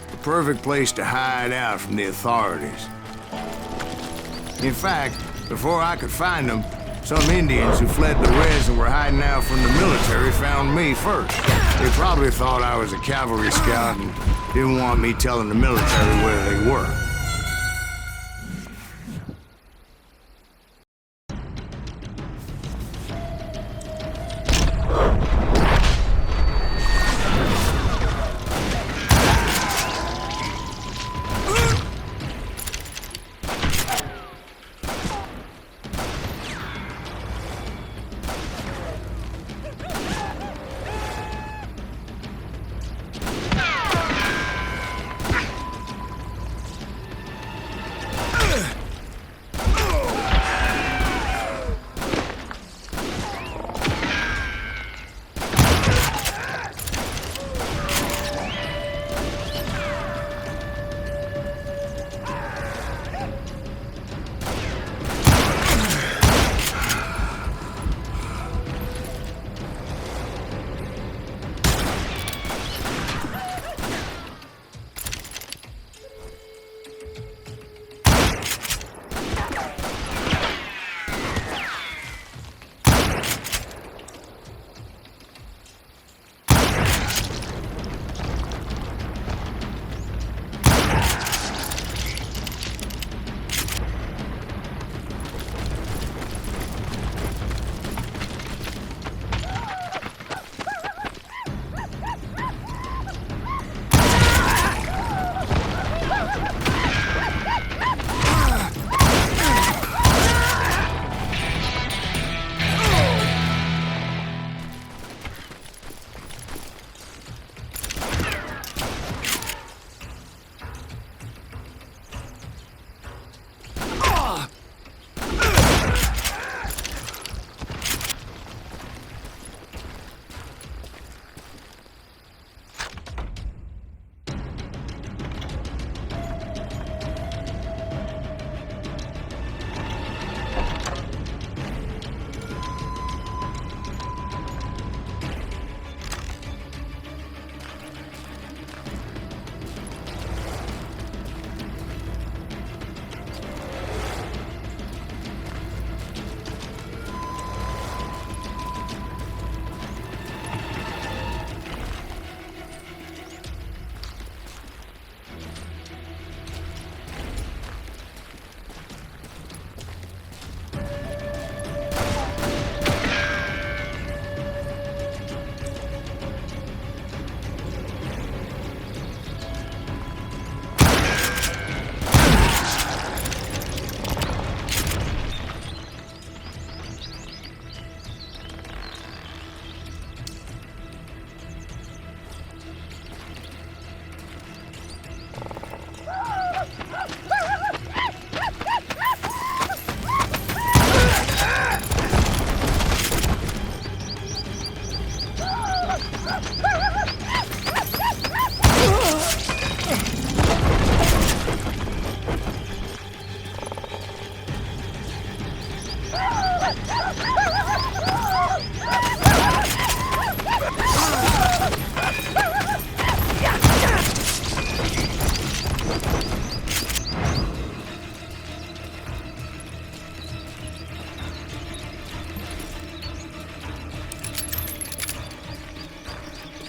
The perfect place to hide out from the authorities. In fact, before I could find them, some Indians who fled the res and were hiding out from the military found me first. They probably thought I was a cavalry scout and didn't want me telling the military where they were.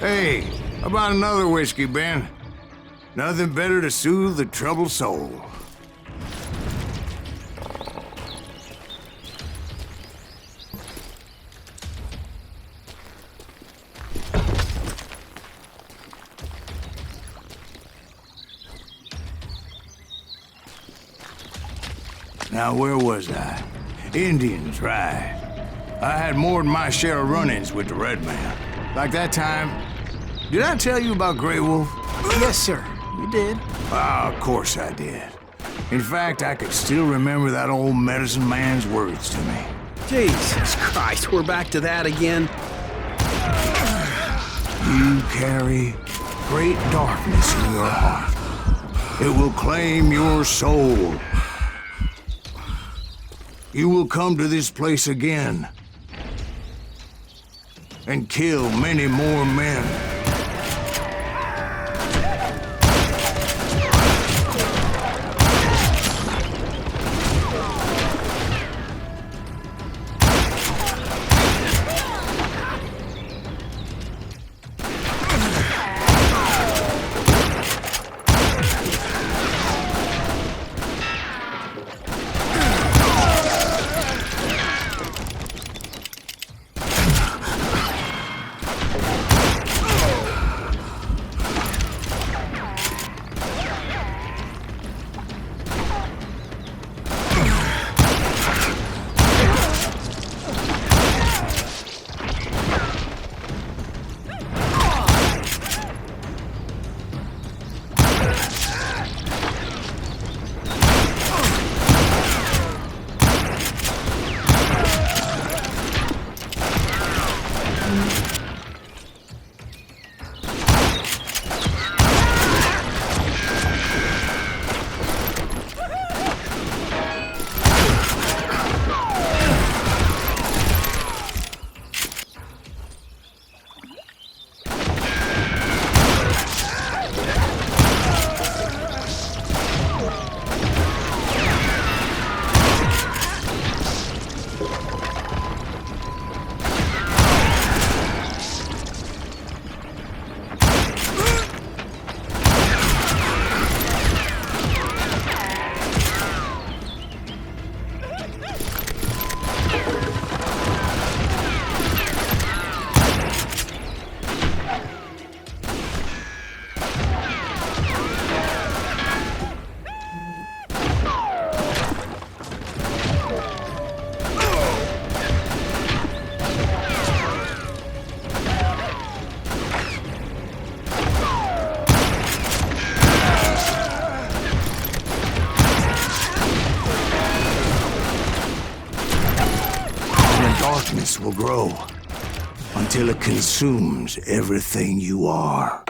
Hey, how about another whiskey, Ben? Nothing better to soothe the troubled soul. Now, where was I? Indians, right. I had more than my share of run-ins with the Red Man. Like that time... Did I tell you about Grey Wolf? Yes, sir. You did. Ah, of course I did. In fact, I could still remember that old medicine man's words to me. Jesus Christ, we're back to that again? You carry great darkness in your heart. It will claim your soul. You will come to this place again and kill many more men. Darkness will grow until it consumes everything you are.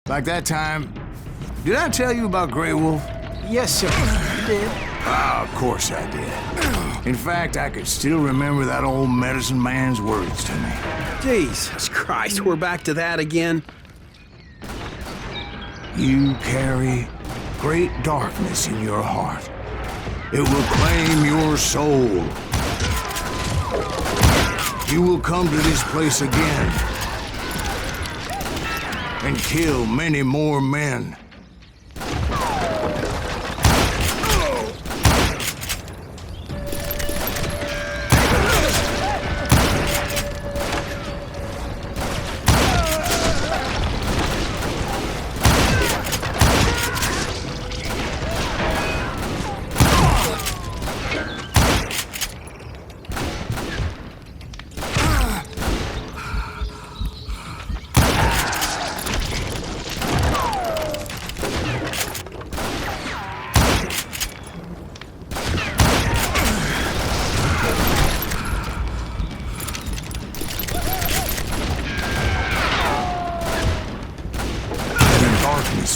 Like that time... Did I tell you about Grey Wolf? Yes, sir. You did. Ah, of course I did. In fact, I could still remember that old medicine man's words to me. Jesus Christ, we're back to that again? You carry great darkness in your heart. It will claim your soul. You will come to this place again and kill many more men.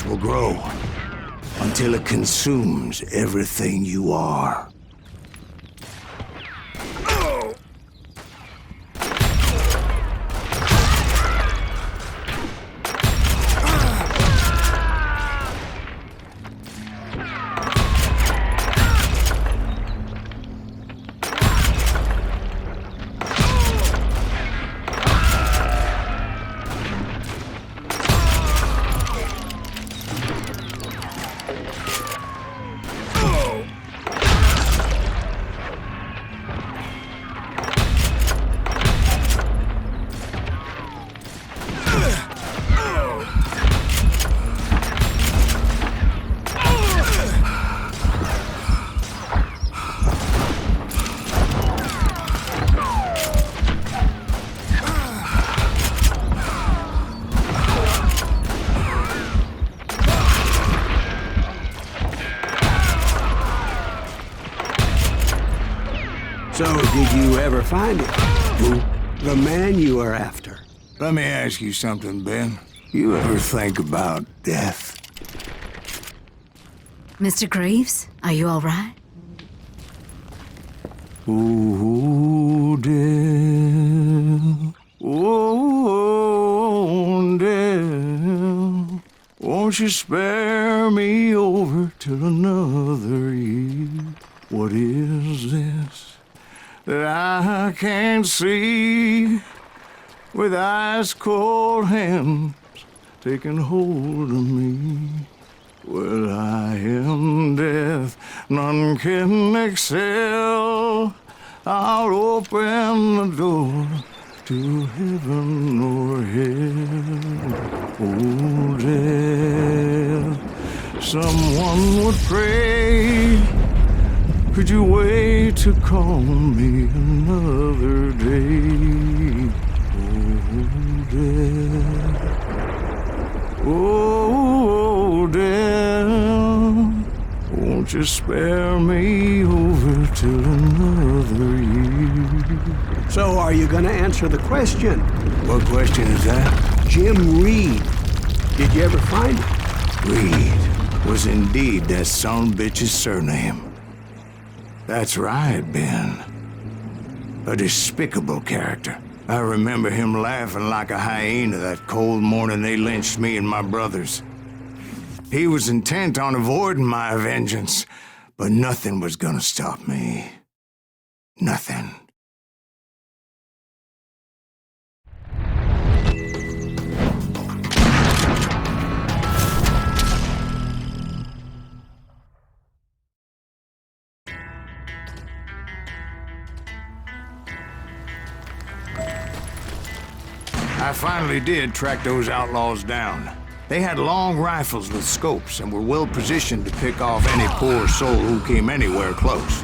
Will grow until it consumes everything you are. So, did you ever find it? Who? The man you are after. Let me ask you something, Ben. You ever think about death? Mr. Greaves, are you all right? Oh, death. Oh, death. Won't you spare me over till another year? What is this that I can't see with ice cold hands taking hold of me? Well, I am death, none can excel. I'll open the door to heaven or hell. Oh, death, someone would pray. Could you wait to call me another day? Oh, death. Oh, death, won't you spare me over till another year? So, are you gonna answer the question? What question is that? Jim Reed. Did you ever find it? Reed was indeed that son-bitch's surname. That's right, Ben. A despicable character. I remember him laughing like a hyena that cold morning they lynched me and my brothers. He was intent on avoiding my vengeance, but nothing was gonna stop me. Nothing. I finally did track those outlaws down. They had long rifles with scopes and were well positioned to pick off any poor soul who came anywhere close.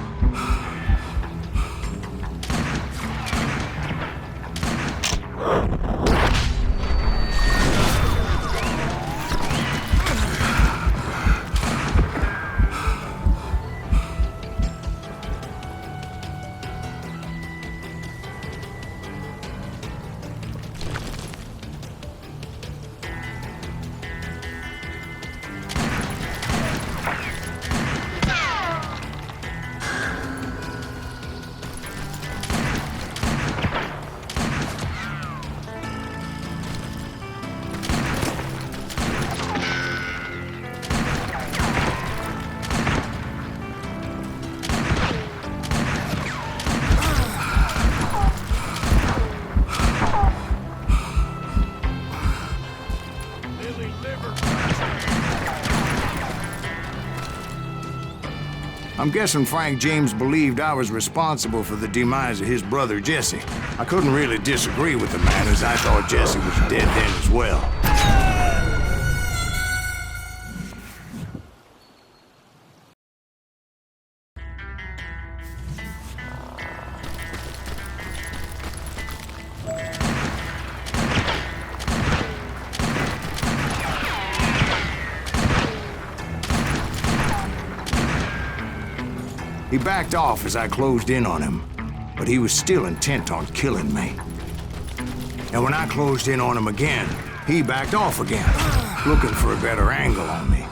I'm guessing Frank James believed I was responsible for the demise of his brother Jesse. I couldn't really disagree with the man, as I thought Jesse was dead then as well. He backed off as I closed in on him, but he was still intent on killing me. And when I closed in on him again, he backed off again, looking for a better angle on me.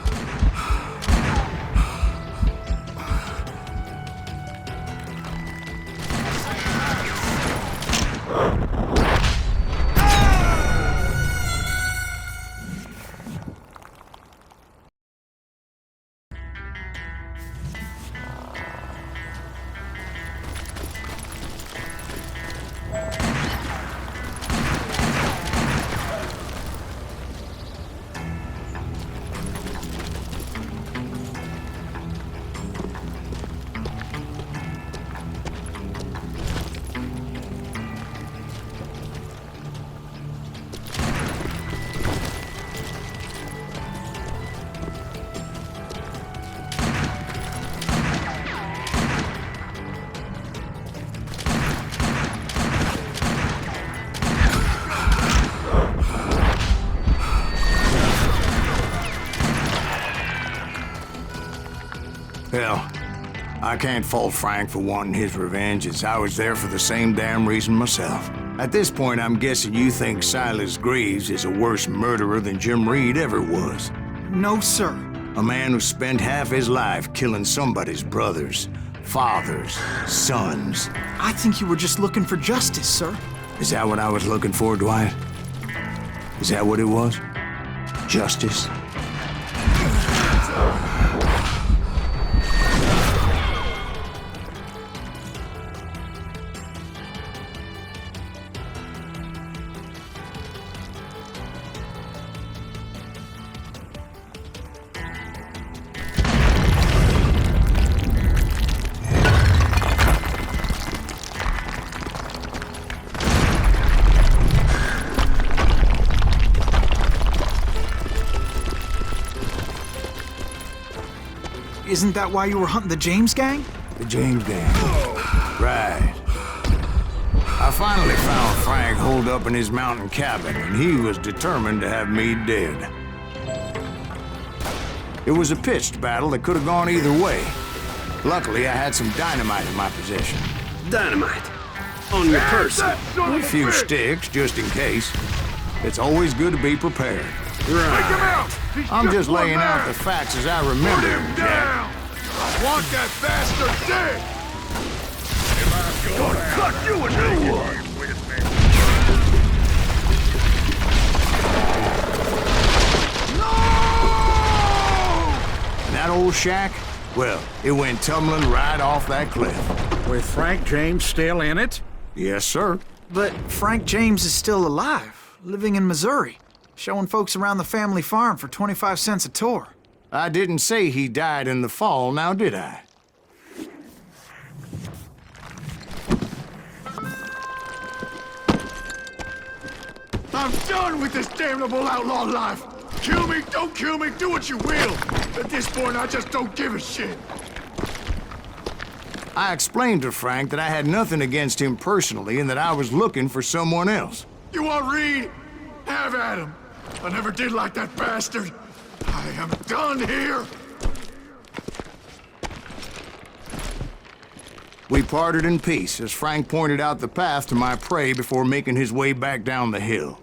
I can't fault Frank for wanting his revenge, as I was there for the same damn reason myself. At this point, I'm guessing you think Silas Greaves is a worse murderer than Jim Reed ever was. No, sir. A man who spent half his life killing somebody's brothers, fathers, sons. I think you were just looking for justice, sir. Is that what I was looking for, Dwight? Is that what it was? Justice? Isn't that why you were hunting the James gang? The James gang. Right. I finally found Frank holed up in his mountain cabin, and he was determined to have me dead. It was a pitched battle that could have gone either way. Luckily, I had some dynamite in my possession. Dynamite. On your person. A few sticks, just in case. It's always good to be prepared. Right. I'm just laying out the facts as I remember them, Jack. I want that bastard dead! If I'm gonna cut you a new one! With me. No! And that old shack, well, it went tumbling right off that cliff. With Frank James still in it? Yes, sir. But Frank James is still alive, living in Missouri, showing folks around the family farm for 25 cents a tour. I didn't say he died in the fall, now did I? I'm done with this damnable outlaw life! Kill me, don't kill me, do what you will! At this point, I just don't give a shit! I explained to Frank that I had nothing against him personally and that I was looking for someone else. You want Reed? Have at him! I never did like that bastard! I am done here! We parted in peace as Frank pointed out the path to my prey before making his way back down the hill.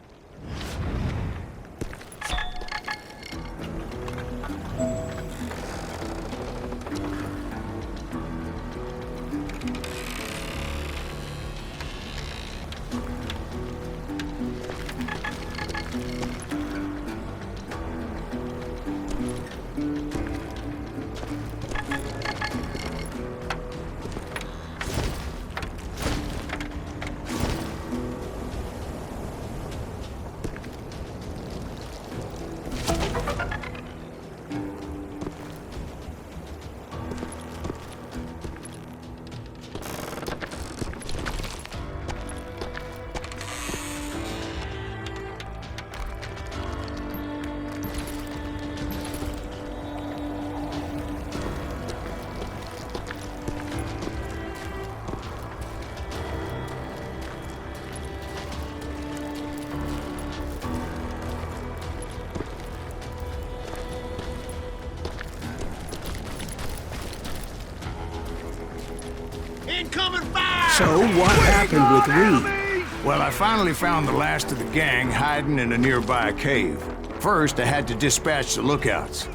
Incoming fire! So what happened with Reed? Well, I finally found the last of the gang hiding in a nearby cave. First, I had to dispatch the lookouts.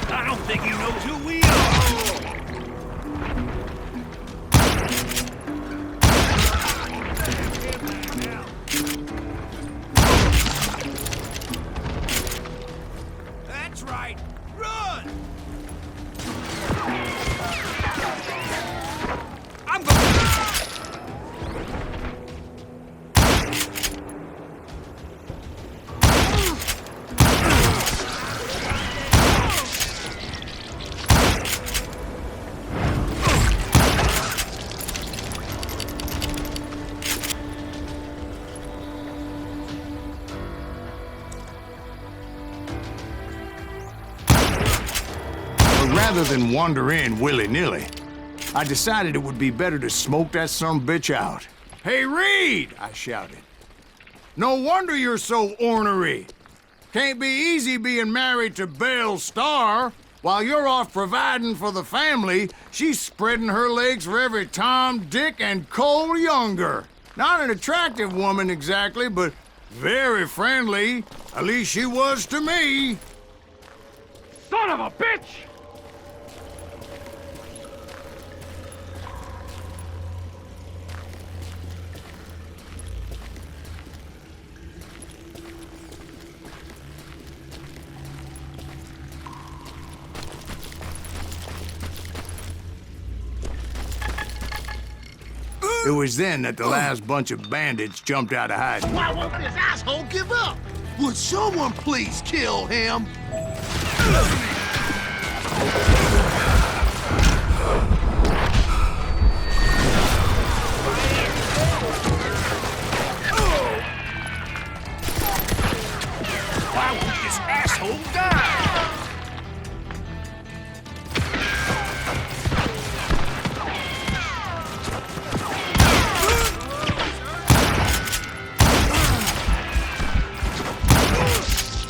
I don't think you know who we are! That's right! Run! I'm going... But rather than wander in willy-nilly, I decided it would be better to smoke that sumbitch out. "Hey, Reed!" I shouted. "No wonder you're so ornery. Can't be easy being married to Belle Starr. While you're off providing for the family, she's spreading her legs for every Tom, Dick, and Cole Younger. Not an attractive woman exactly, but very friendly. At least she was to me." Son of a bitch! It was then that the last bunch of bandits jumped out of hiding. Why won't this asshole give up? Would someone please kill him? Why won't this asshole die?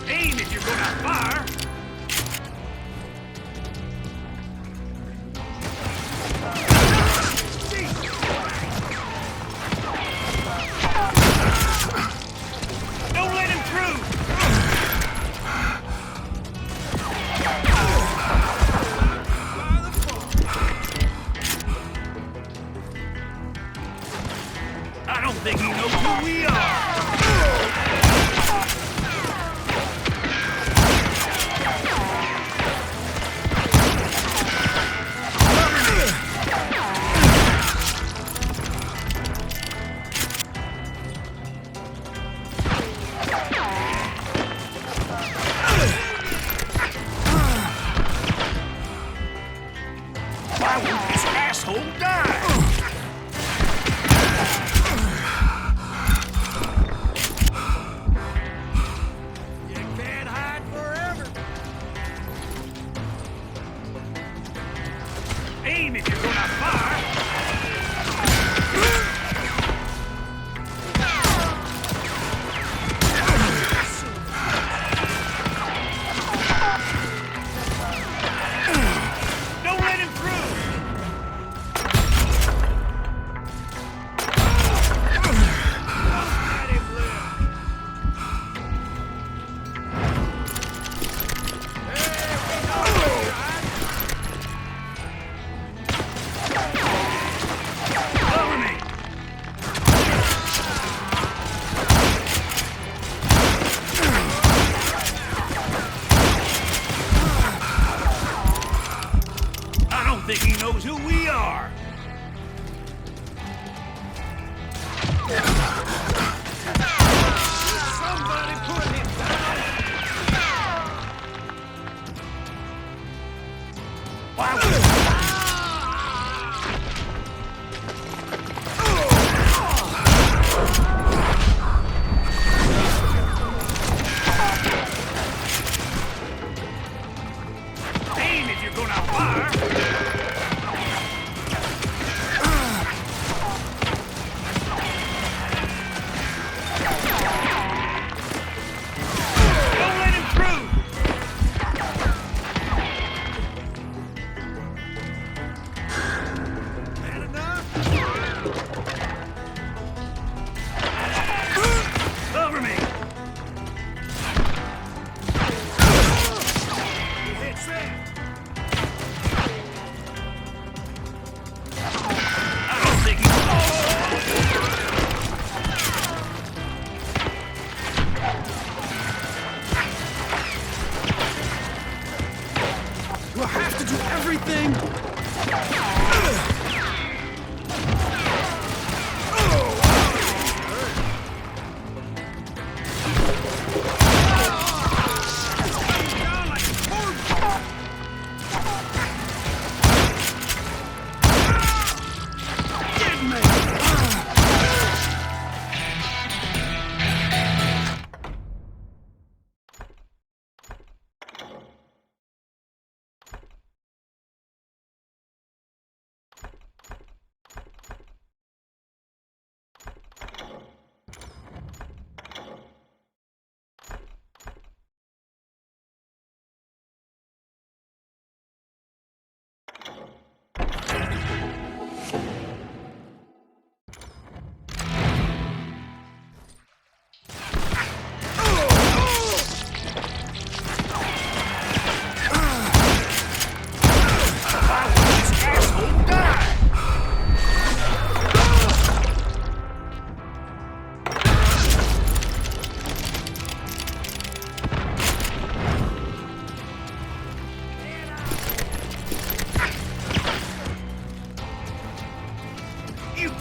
Aim if you're gonna fire. Don't let him through. I don't think he knows who we are. Why won't this asshole die? You can't hide forever. Aim if you're gonna fire. Don't let him through. Let him live. Cover me. I don't think he knows who we are. Somebody put him down. Why would aim if you're gonna fire? Don't let him through! That enough? Cover me! He hits that! I don't think We'll have to do everything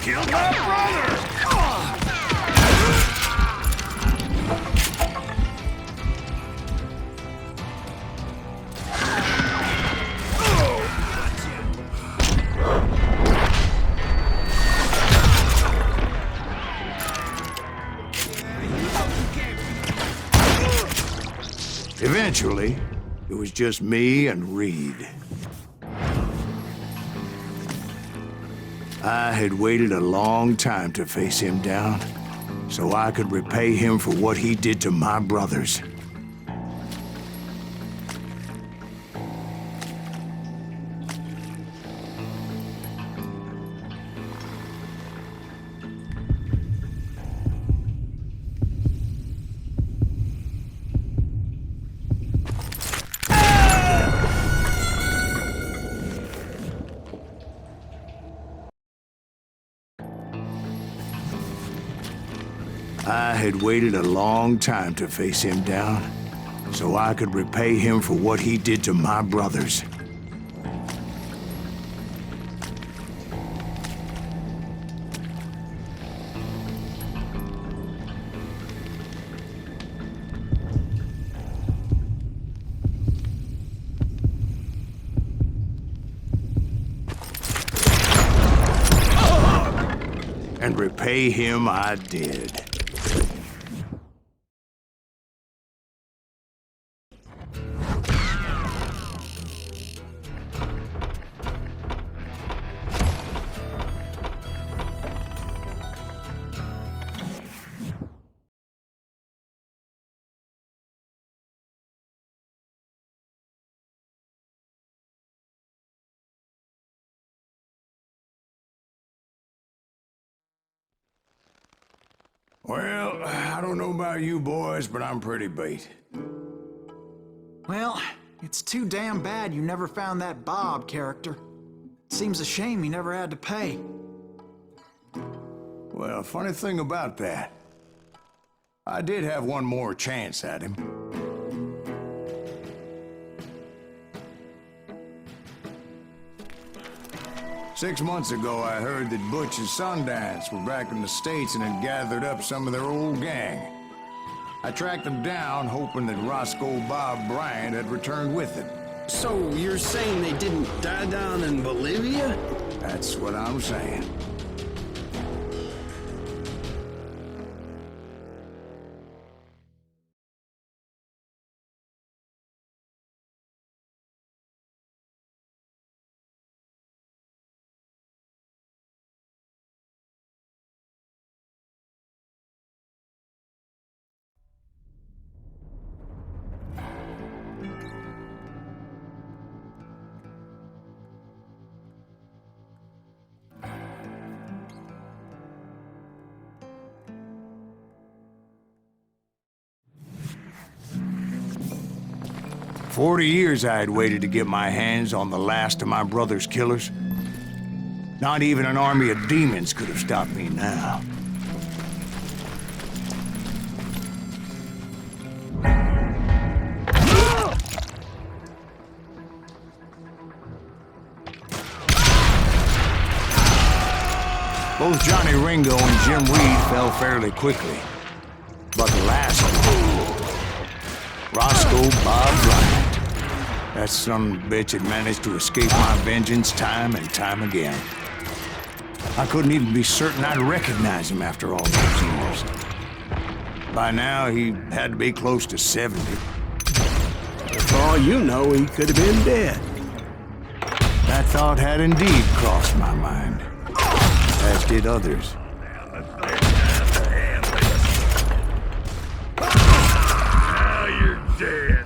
killed my brother! Eventually, it was just me and Reed. I had waited a long time to face him down, so I could repay him for what he did to my brothers. I had waited a long time to face him down, so I could repay him for what he did to my brothers. And repay him I did. Well, I don't know about you boys, but I'm pretty beat. Well, it's too damn bad you never found that Bob character. Seems a shame he never had to pay. Well, funny thing about that, I did have one more chance at him. Six months ago, I heard that Butch and Sundance were back in the States and had gathered up some of their old gang. I tracked them down, hoping that Roscoe Bob Bryant had returned with them. So you're saying they didn't die down in Bolivia? That's what I'm saying. "40 years I had waited to get my hands on the last of my brother's killers. Not even an army of demons could have stopped me now. Both Johnny Ringo and Jim Reed fell fairly quickly. But the last one, Roscoe Bob Bryant, that son of a bitch had managed to escape my vengeance time and time again. I couldn't even be certain I'd recognize him after all those years. By now, he had to be close to 70. For all you know, he could have been dead. That thought had indeed crossed my mind, as did others. Now you're dead.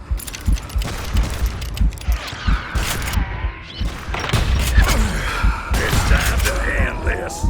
It's time to end this.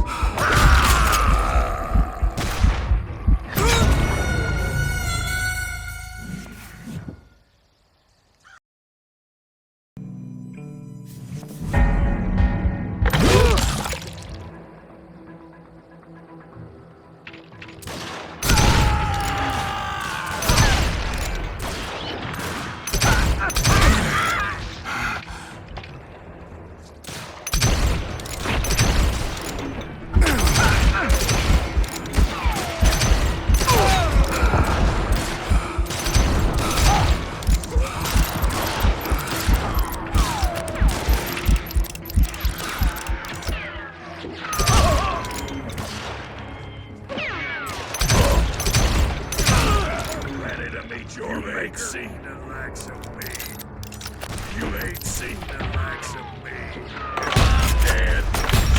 seen the likes of me. If I'm dead,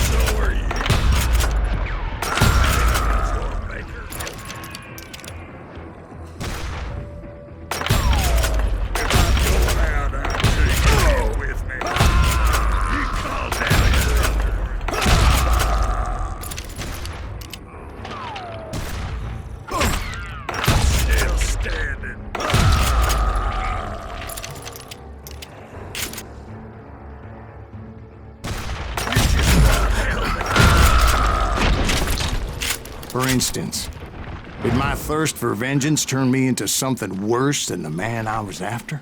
so are you. Stormmaker. If I'm going out, I'll take you with me. You call down your authority. Still standing. For instance, did my thirst for vengeance turn me into something worse than the man I was after?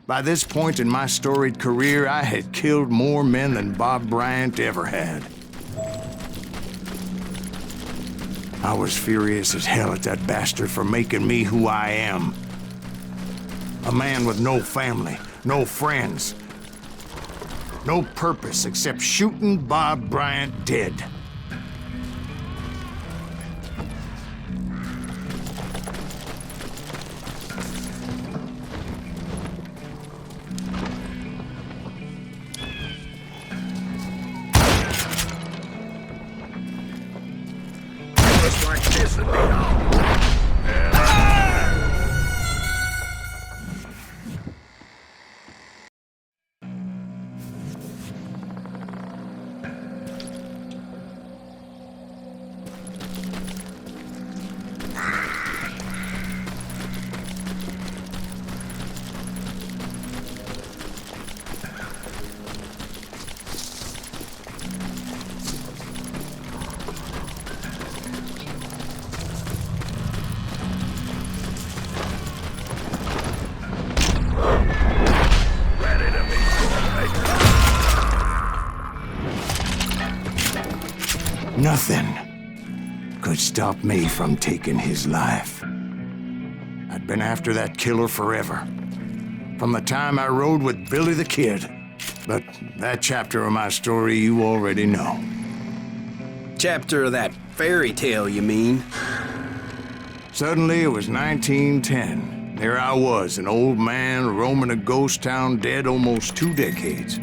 By this point in my storied career, I had killed more men than Bob Bryant ever had. I was furious as hell at that bastard for making me who I am. A man with no family, no friends, no purpose except shooting Bob Bryant dead. Just like this and be all. Nothing could stop me from taking his life. I'd been after that killer forever, from the time I rode with Billy the Kid. But that chapter of my story you already know. Chapter of that fairy tale, you mean? Suddenly it was 1910. There I was, an old man roaming a ghost town dead almost 2 decades.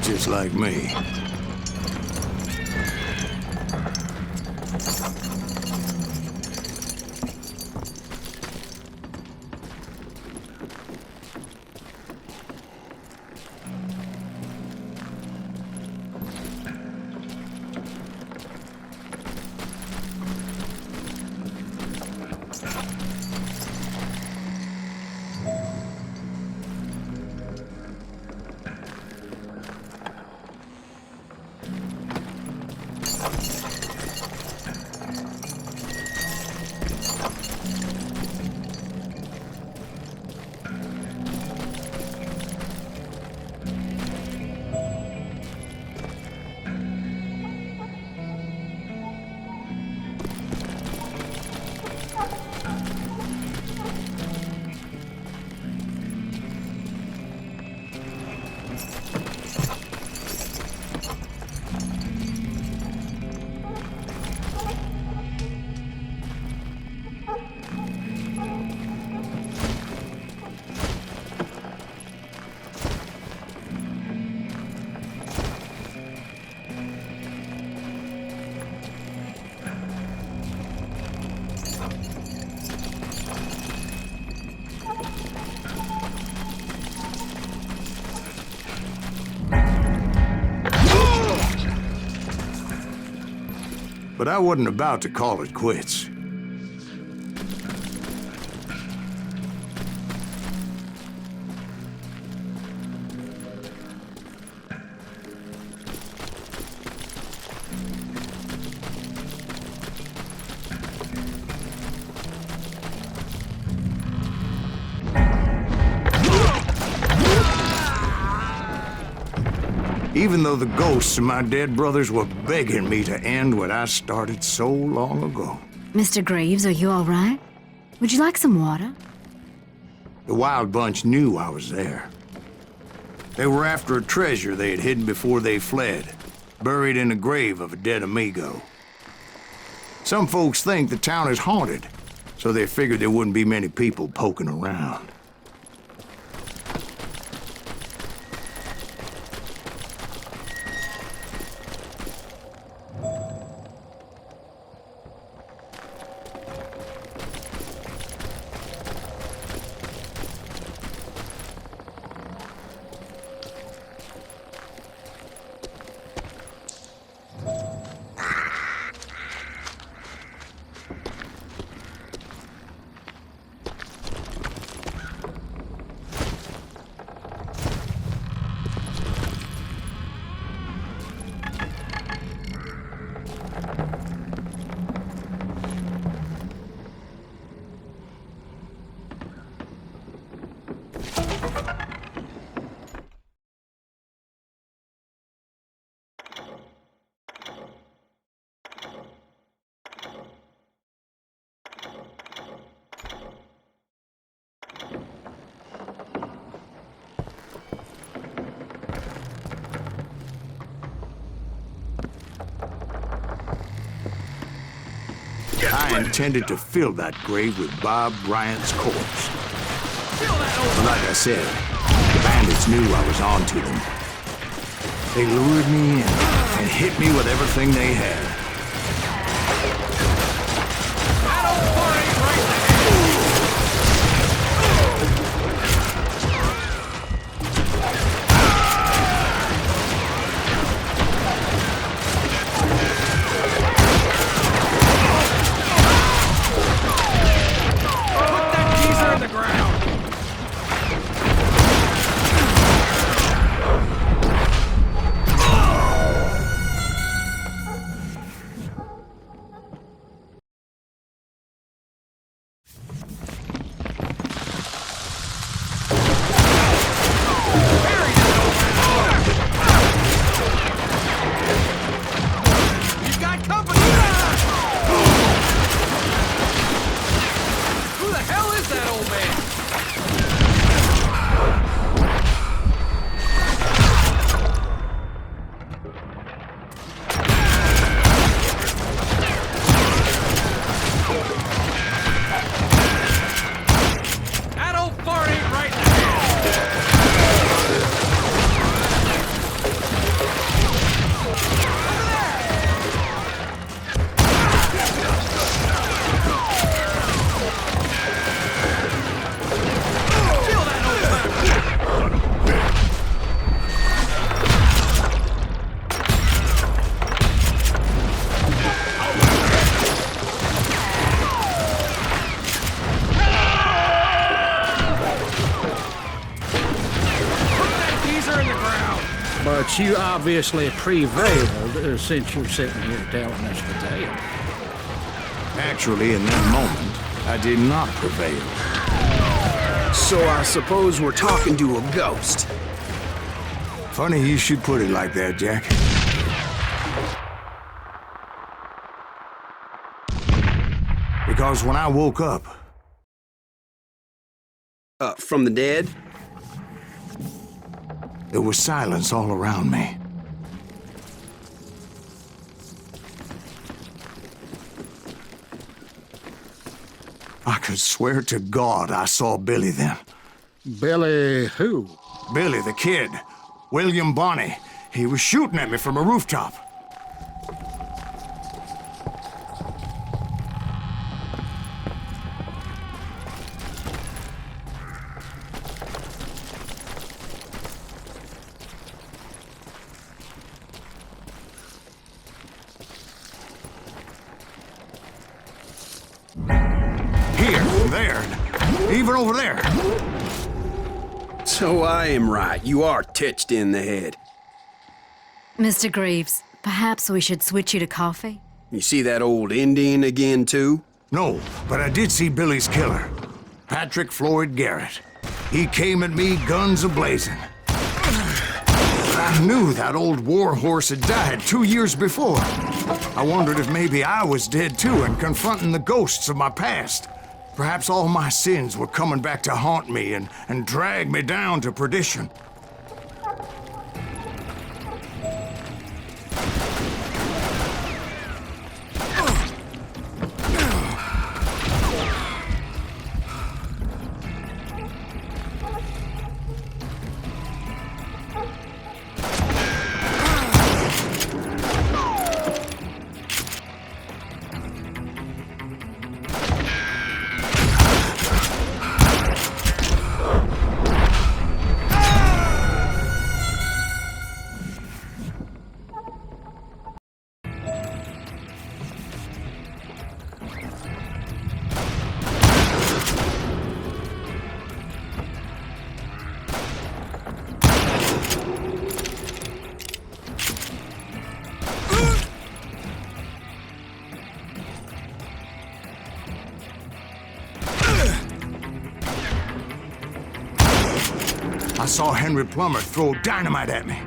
Just like me. but I wasn't about to call it quits. Even though the ghosts of my dead brothers were begging me to end what I started so long ago. Mr. Graves, are you all right? Would you like some water? The Wild Bunch knew I was there. They were after a treasure they had hidden before they fled, buried in the grave of a dead amigo. Some folks think the town is haunted, so they figured there wouldn't be many people poking around. I intended to fill that grave with Bob Bryant's corpse. But like I said, the bandits knew I was on to them. They lured me in and hit me with everything they had. But you obviously prevailed since you're sitting here telling us the tale. Actually, in that moment, I did not prevail. So I suppose we're talking to a ghost. Funny you should put it like that, Jack. Because when I woke up... From the dead? There was silence all around me. I could swear to God I saw Billy then. Billy who? Billy the kid. William Bonney. He was shooting at me from a rooftop. there, even over there. So I am right. You are titched in the head. Mr. Greaves, perhaps we should switch you to coffee? You see that old Indian again, too? No, but I did see Billy's killer, Patrick Floyd Garrett. He came at me guns a-blazing. I knew that old war horse had died 2 years before. I wondered if maybe I was dead too and confronting the ghosts of my past. Perhaps all my sins were coming back to haunt me and drag me down to perdition. I saw Henry Plummer throw dynamite at me.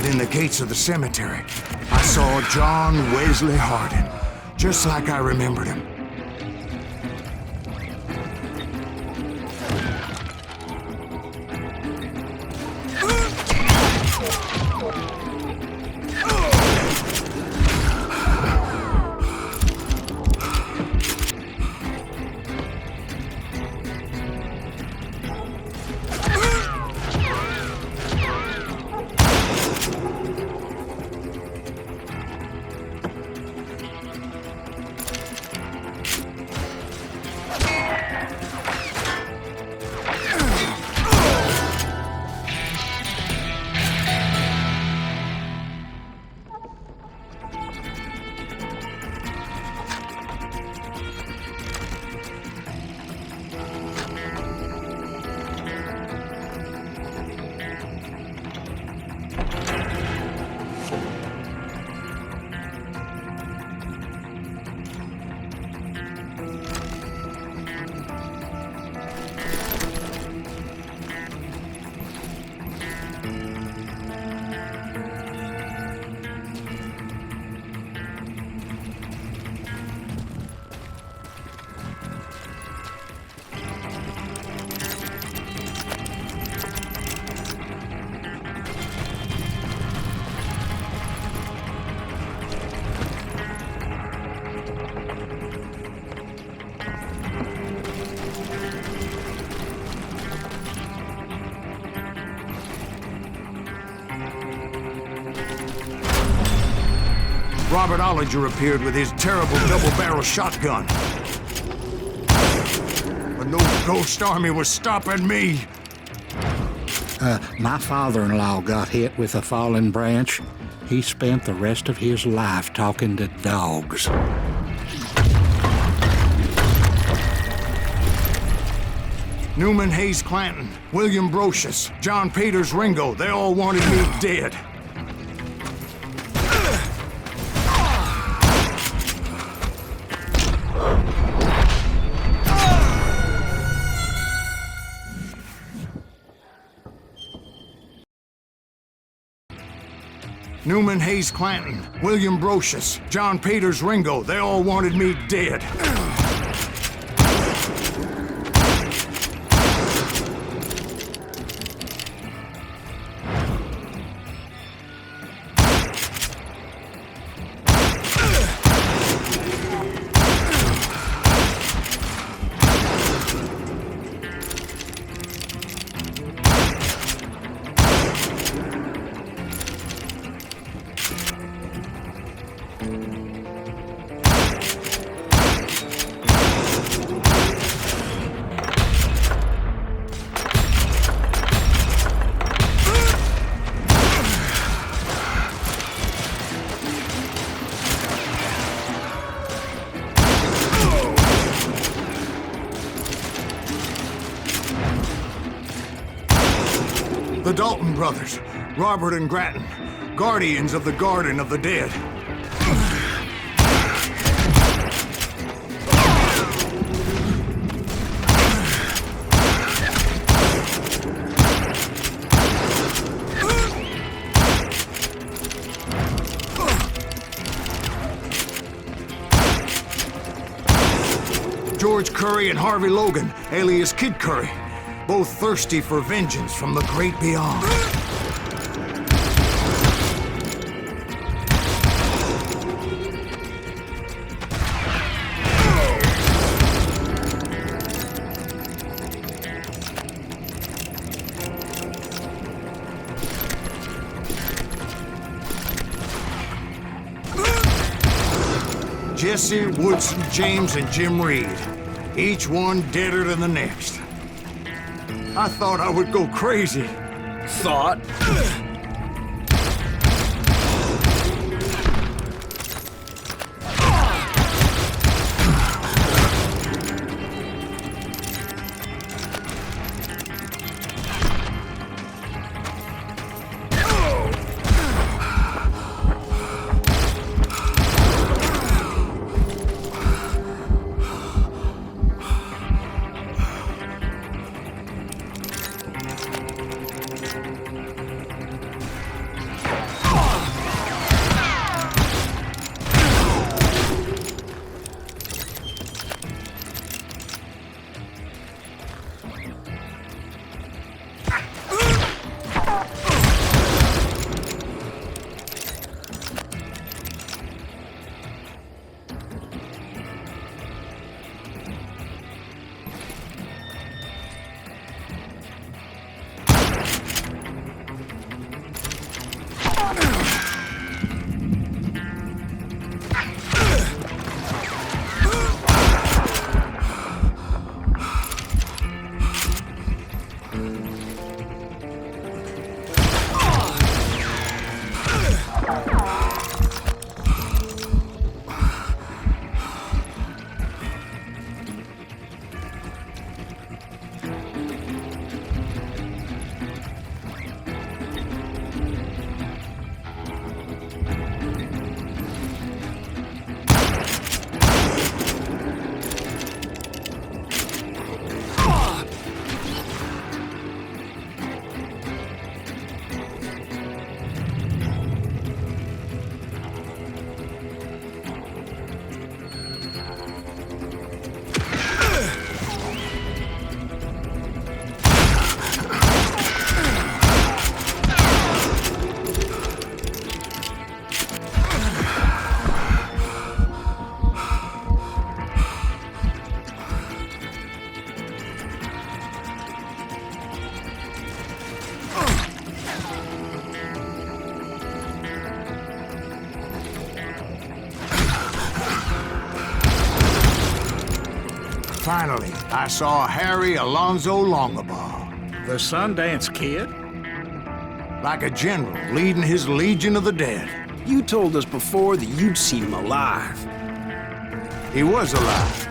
In the gates of the cemetery, I saw John Wesley Hardin, just like I remembered him. Robert Ollinger appeared with his terrible double-barrel shotgun. But no ghost army was stopping me. My father-in-law got hit with a fallen branch. He spent the rest of his life talking to dogs. Newman Hayes Clanton, William Brocious, John Peters Ringo, they all wanted me dead. Newman Hayes Clanton, William Brocious, John Peters Ringo, they all wanted me dead. The Dalton brothers, Robert and Grattan, guardians of the Garden of the Dead. George Curry and Harvey Logan, alias Kid Curry, both thirsty for vengeance from the great beyond. Jesse, Woodson, James, and Jim Reed, each one deader than the next. I thought I would go crazy. Thought? Finally, I saw Harry Alonzo Longabaugh, The Sundance Kid? like a general leading his legion of the dead. You told us before that you'd seen him alive. He was alive.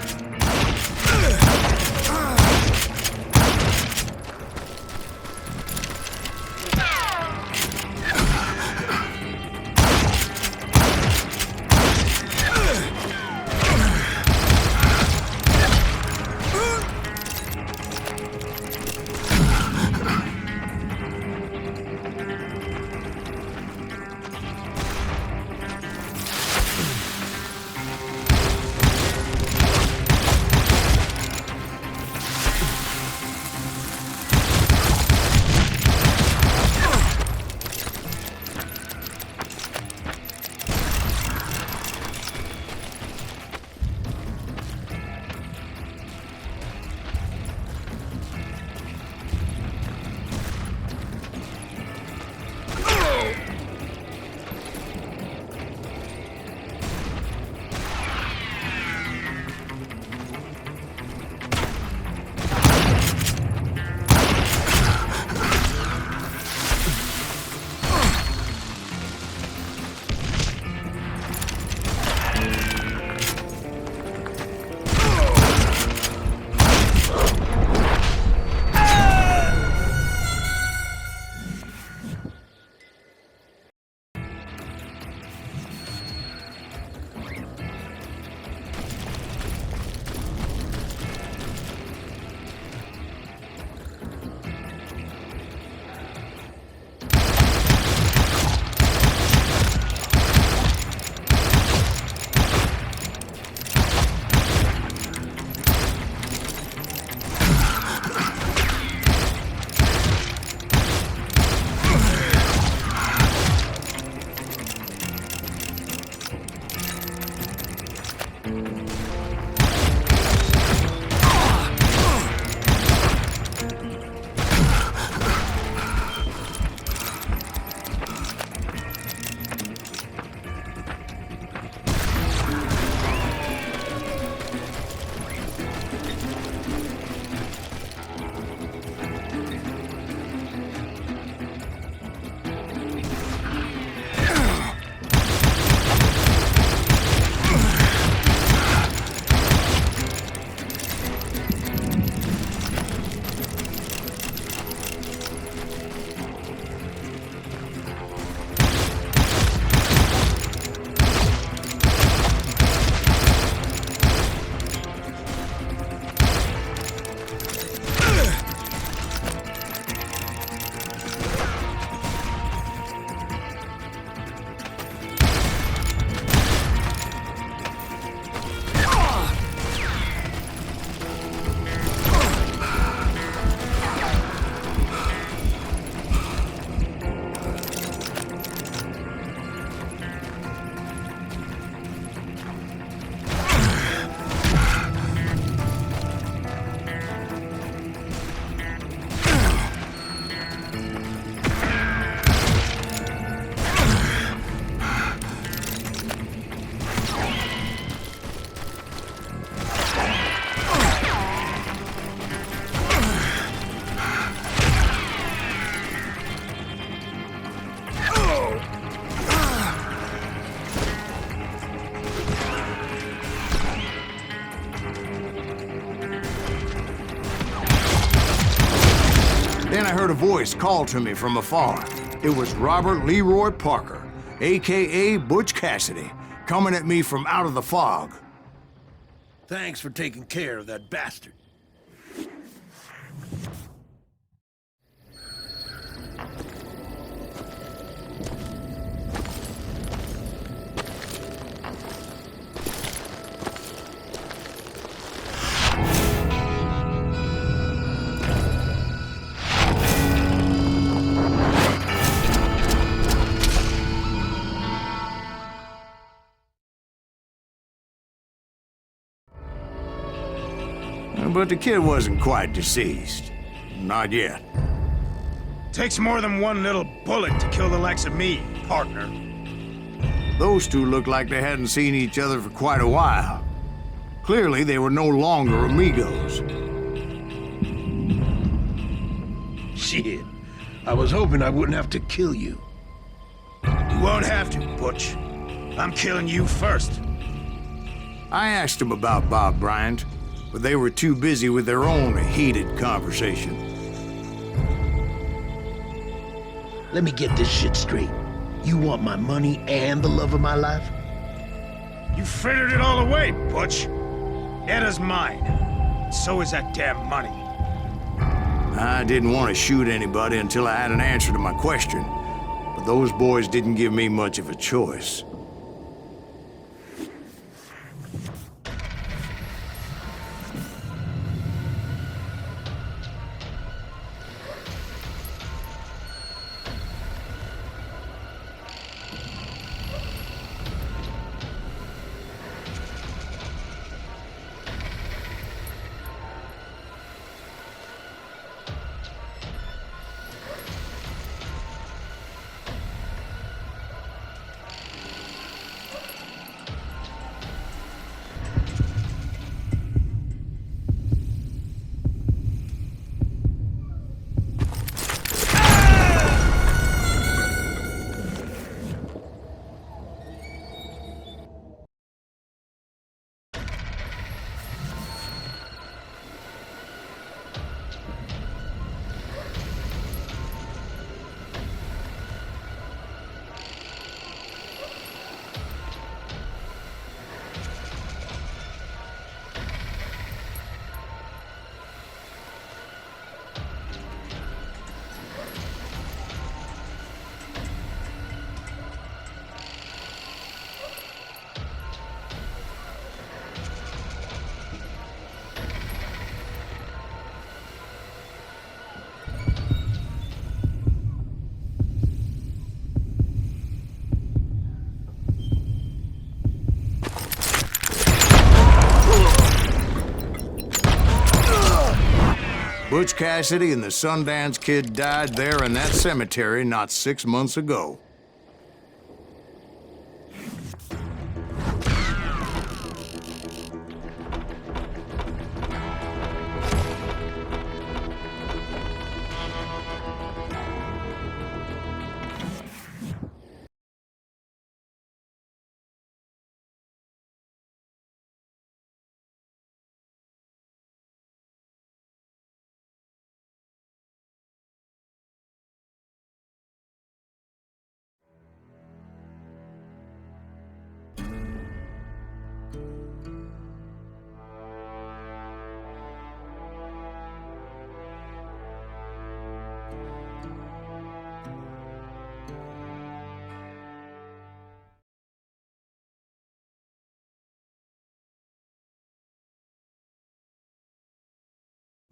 Then I heard a voice call to me from afar. It was Robert Leroy Parker, a.k.a. Butch Cassidy, coming at me from out of the fog. Thanks for taking care of that bastard. But the kid wasn't quite deceased. Not yet. Takes more than one little bullet to kill the likes of me, partner. Those two looked like they hadn't seen each other for quite a while. Clearly, they were no longer amigos. Shit. I was hoping I wouldn't have to kill you. You won't have to, Butch. I'm killing you first. I asked them about Bob Bryant, but they were too busy with their own heated conversation. Let me get this shit straight. You want my money and the love of my life? You frittered it all away, Butch. Eda's mine. So is that damn money. I didn't want to shoot anybody until I had an answer to my question, but those boys didn't give me much of a choice. Butch Cassidy and the Sundance Kid died there in that cemetery not 6 months ago.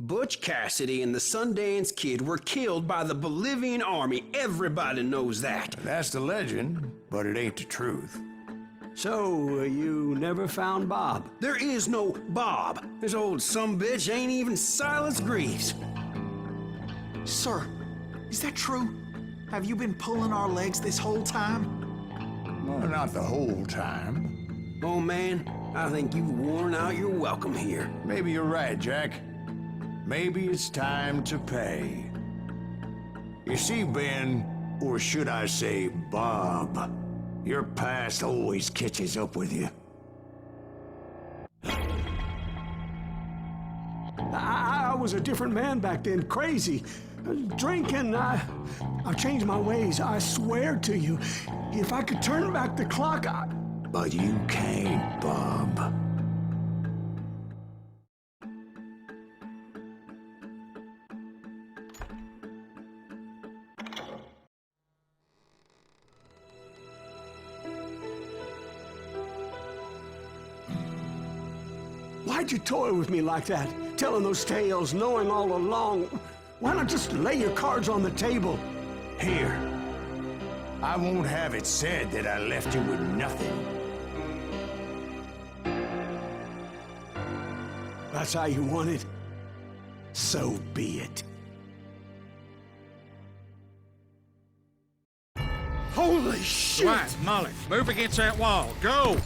Butch Cassidy and the Sundance Kid were killed by the Bolivian army. Everybody knows that. That's the legend, but it ain't the truth. So, you never found Bob? There is no Bob. This old sumbitch ain't even Silas Greaves. Sir, is that true? Have you been pulling our legs this whole time? Well, not the whole time. Oh, man, I think you've worn out your welcome here. Maybe you're right, Jack. Maybe it's time to pay. You see, Ben, or should I say Bob, your past always catches up with you. I was a different man back then, crazy. Drinking, I've changed my ways, I swear to you. If I could turn back the clock, But you can't, Bob. Why'd you toy with me like that? Telling those tales, knowing all along. Why not just lay your cards on the table? Here. I won't have it said that I left you with nothing. That's how you want it? So be it. Holy shit! Right, Molly, move against that wall. Go!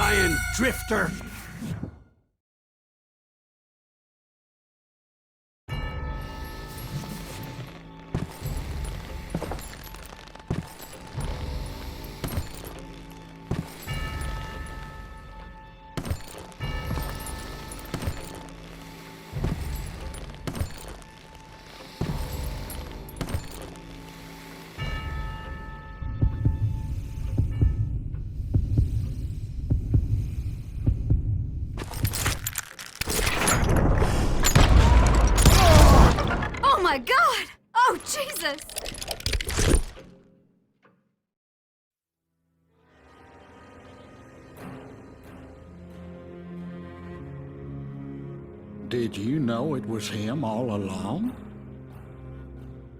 lying drifter! Oh my God! Oh, Jesus! Did you know it was him all along?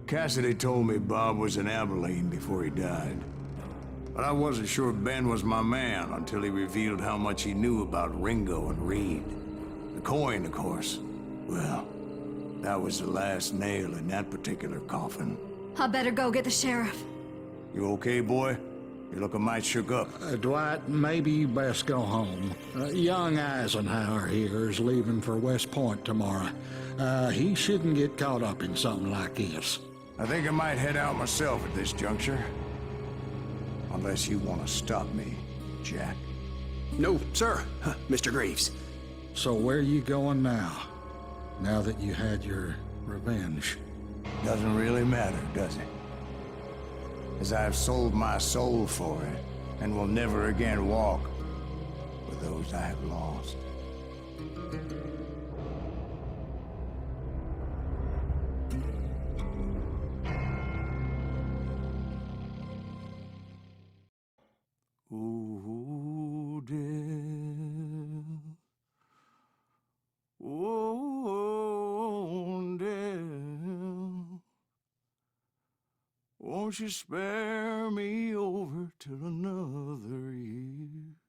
Cassidy told me Bob was in Abilene before he died. But I wasn't sure Ben was my man until he revealed how much he knew about Ringo and Reed. The coin, of course. Well, that was the last nail in that particular coffin. I better go get the sheriff. You okay, boy? You're looking mighty shook up. Dwight, maybe you best go home. Young Eisenhower here is leaving for West Point tomorrow. He shouldn't get caught up in something like this. I think I might head out myself at this juncture. Unless you want to stop me, Jack. No, sir, Mr. Graves. So where you going now? Now that you had your revenge? Doesn't really matter, does it? As I've sold my soul for it, and will never again walk with those I have lost. Ooh, dear. Oh, dear. Won't you spare me over till another year?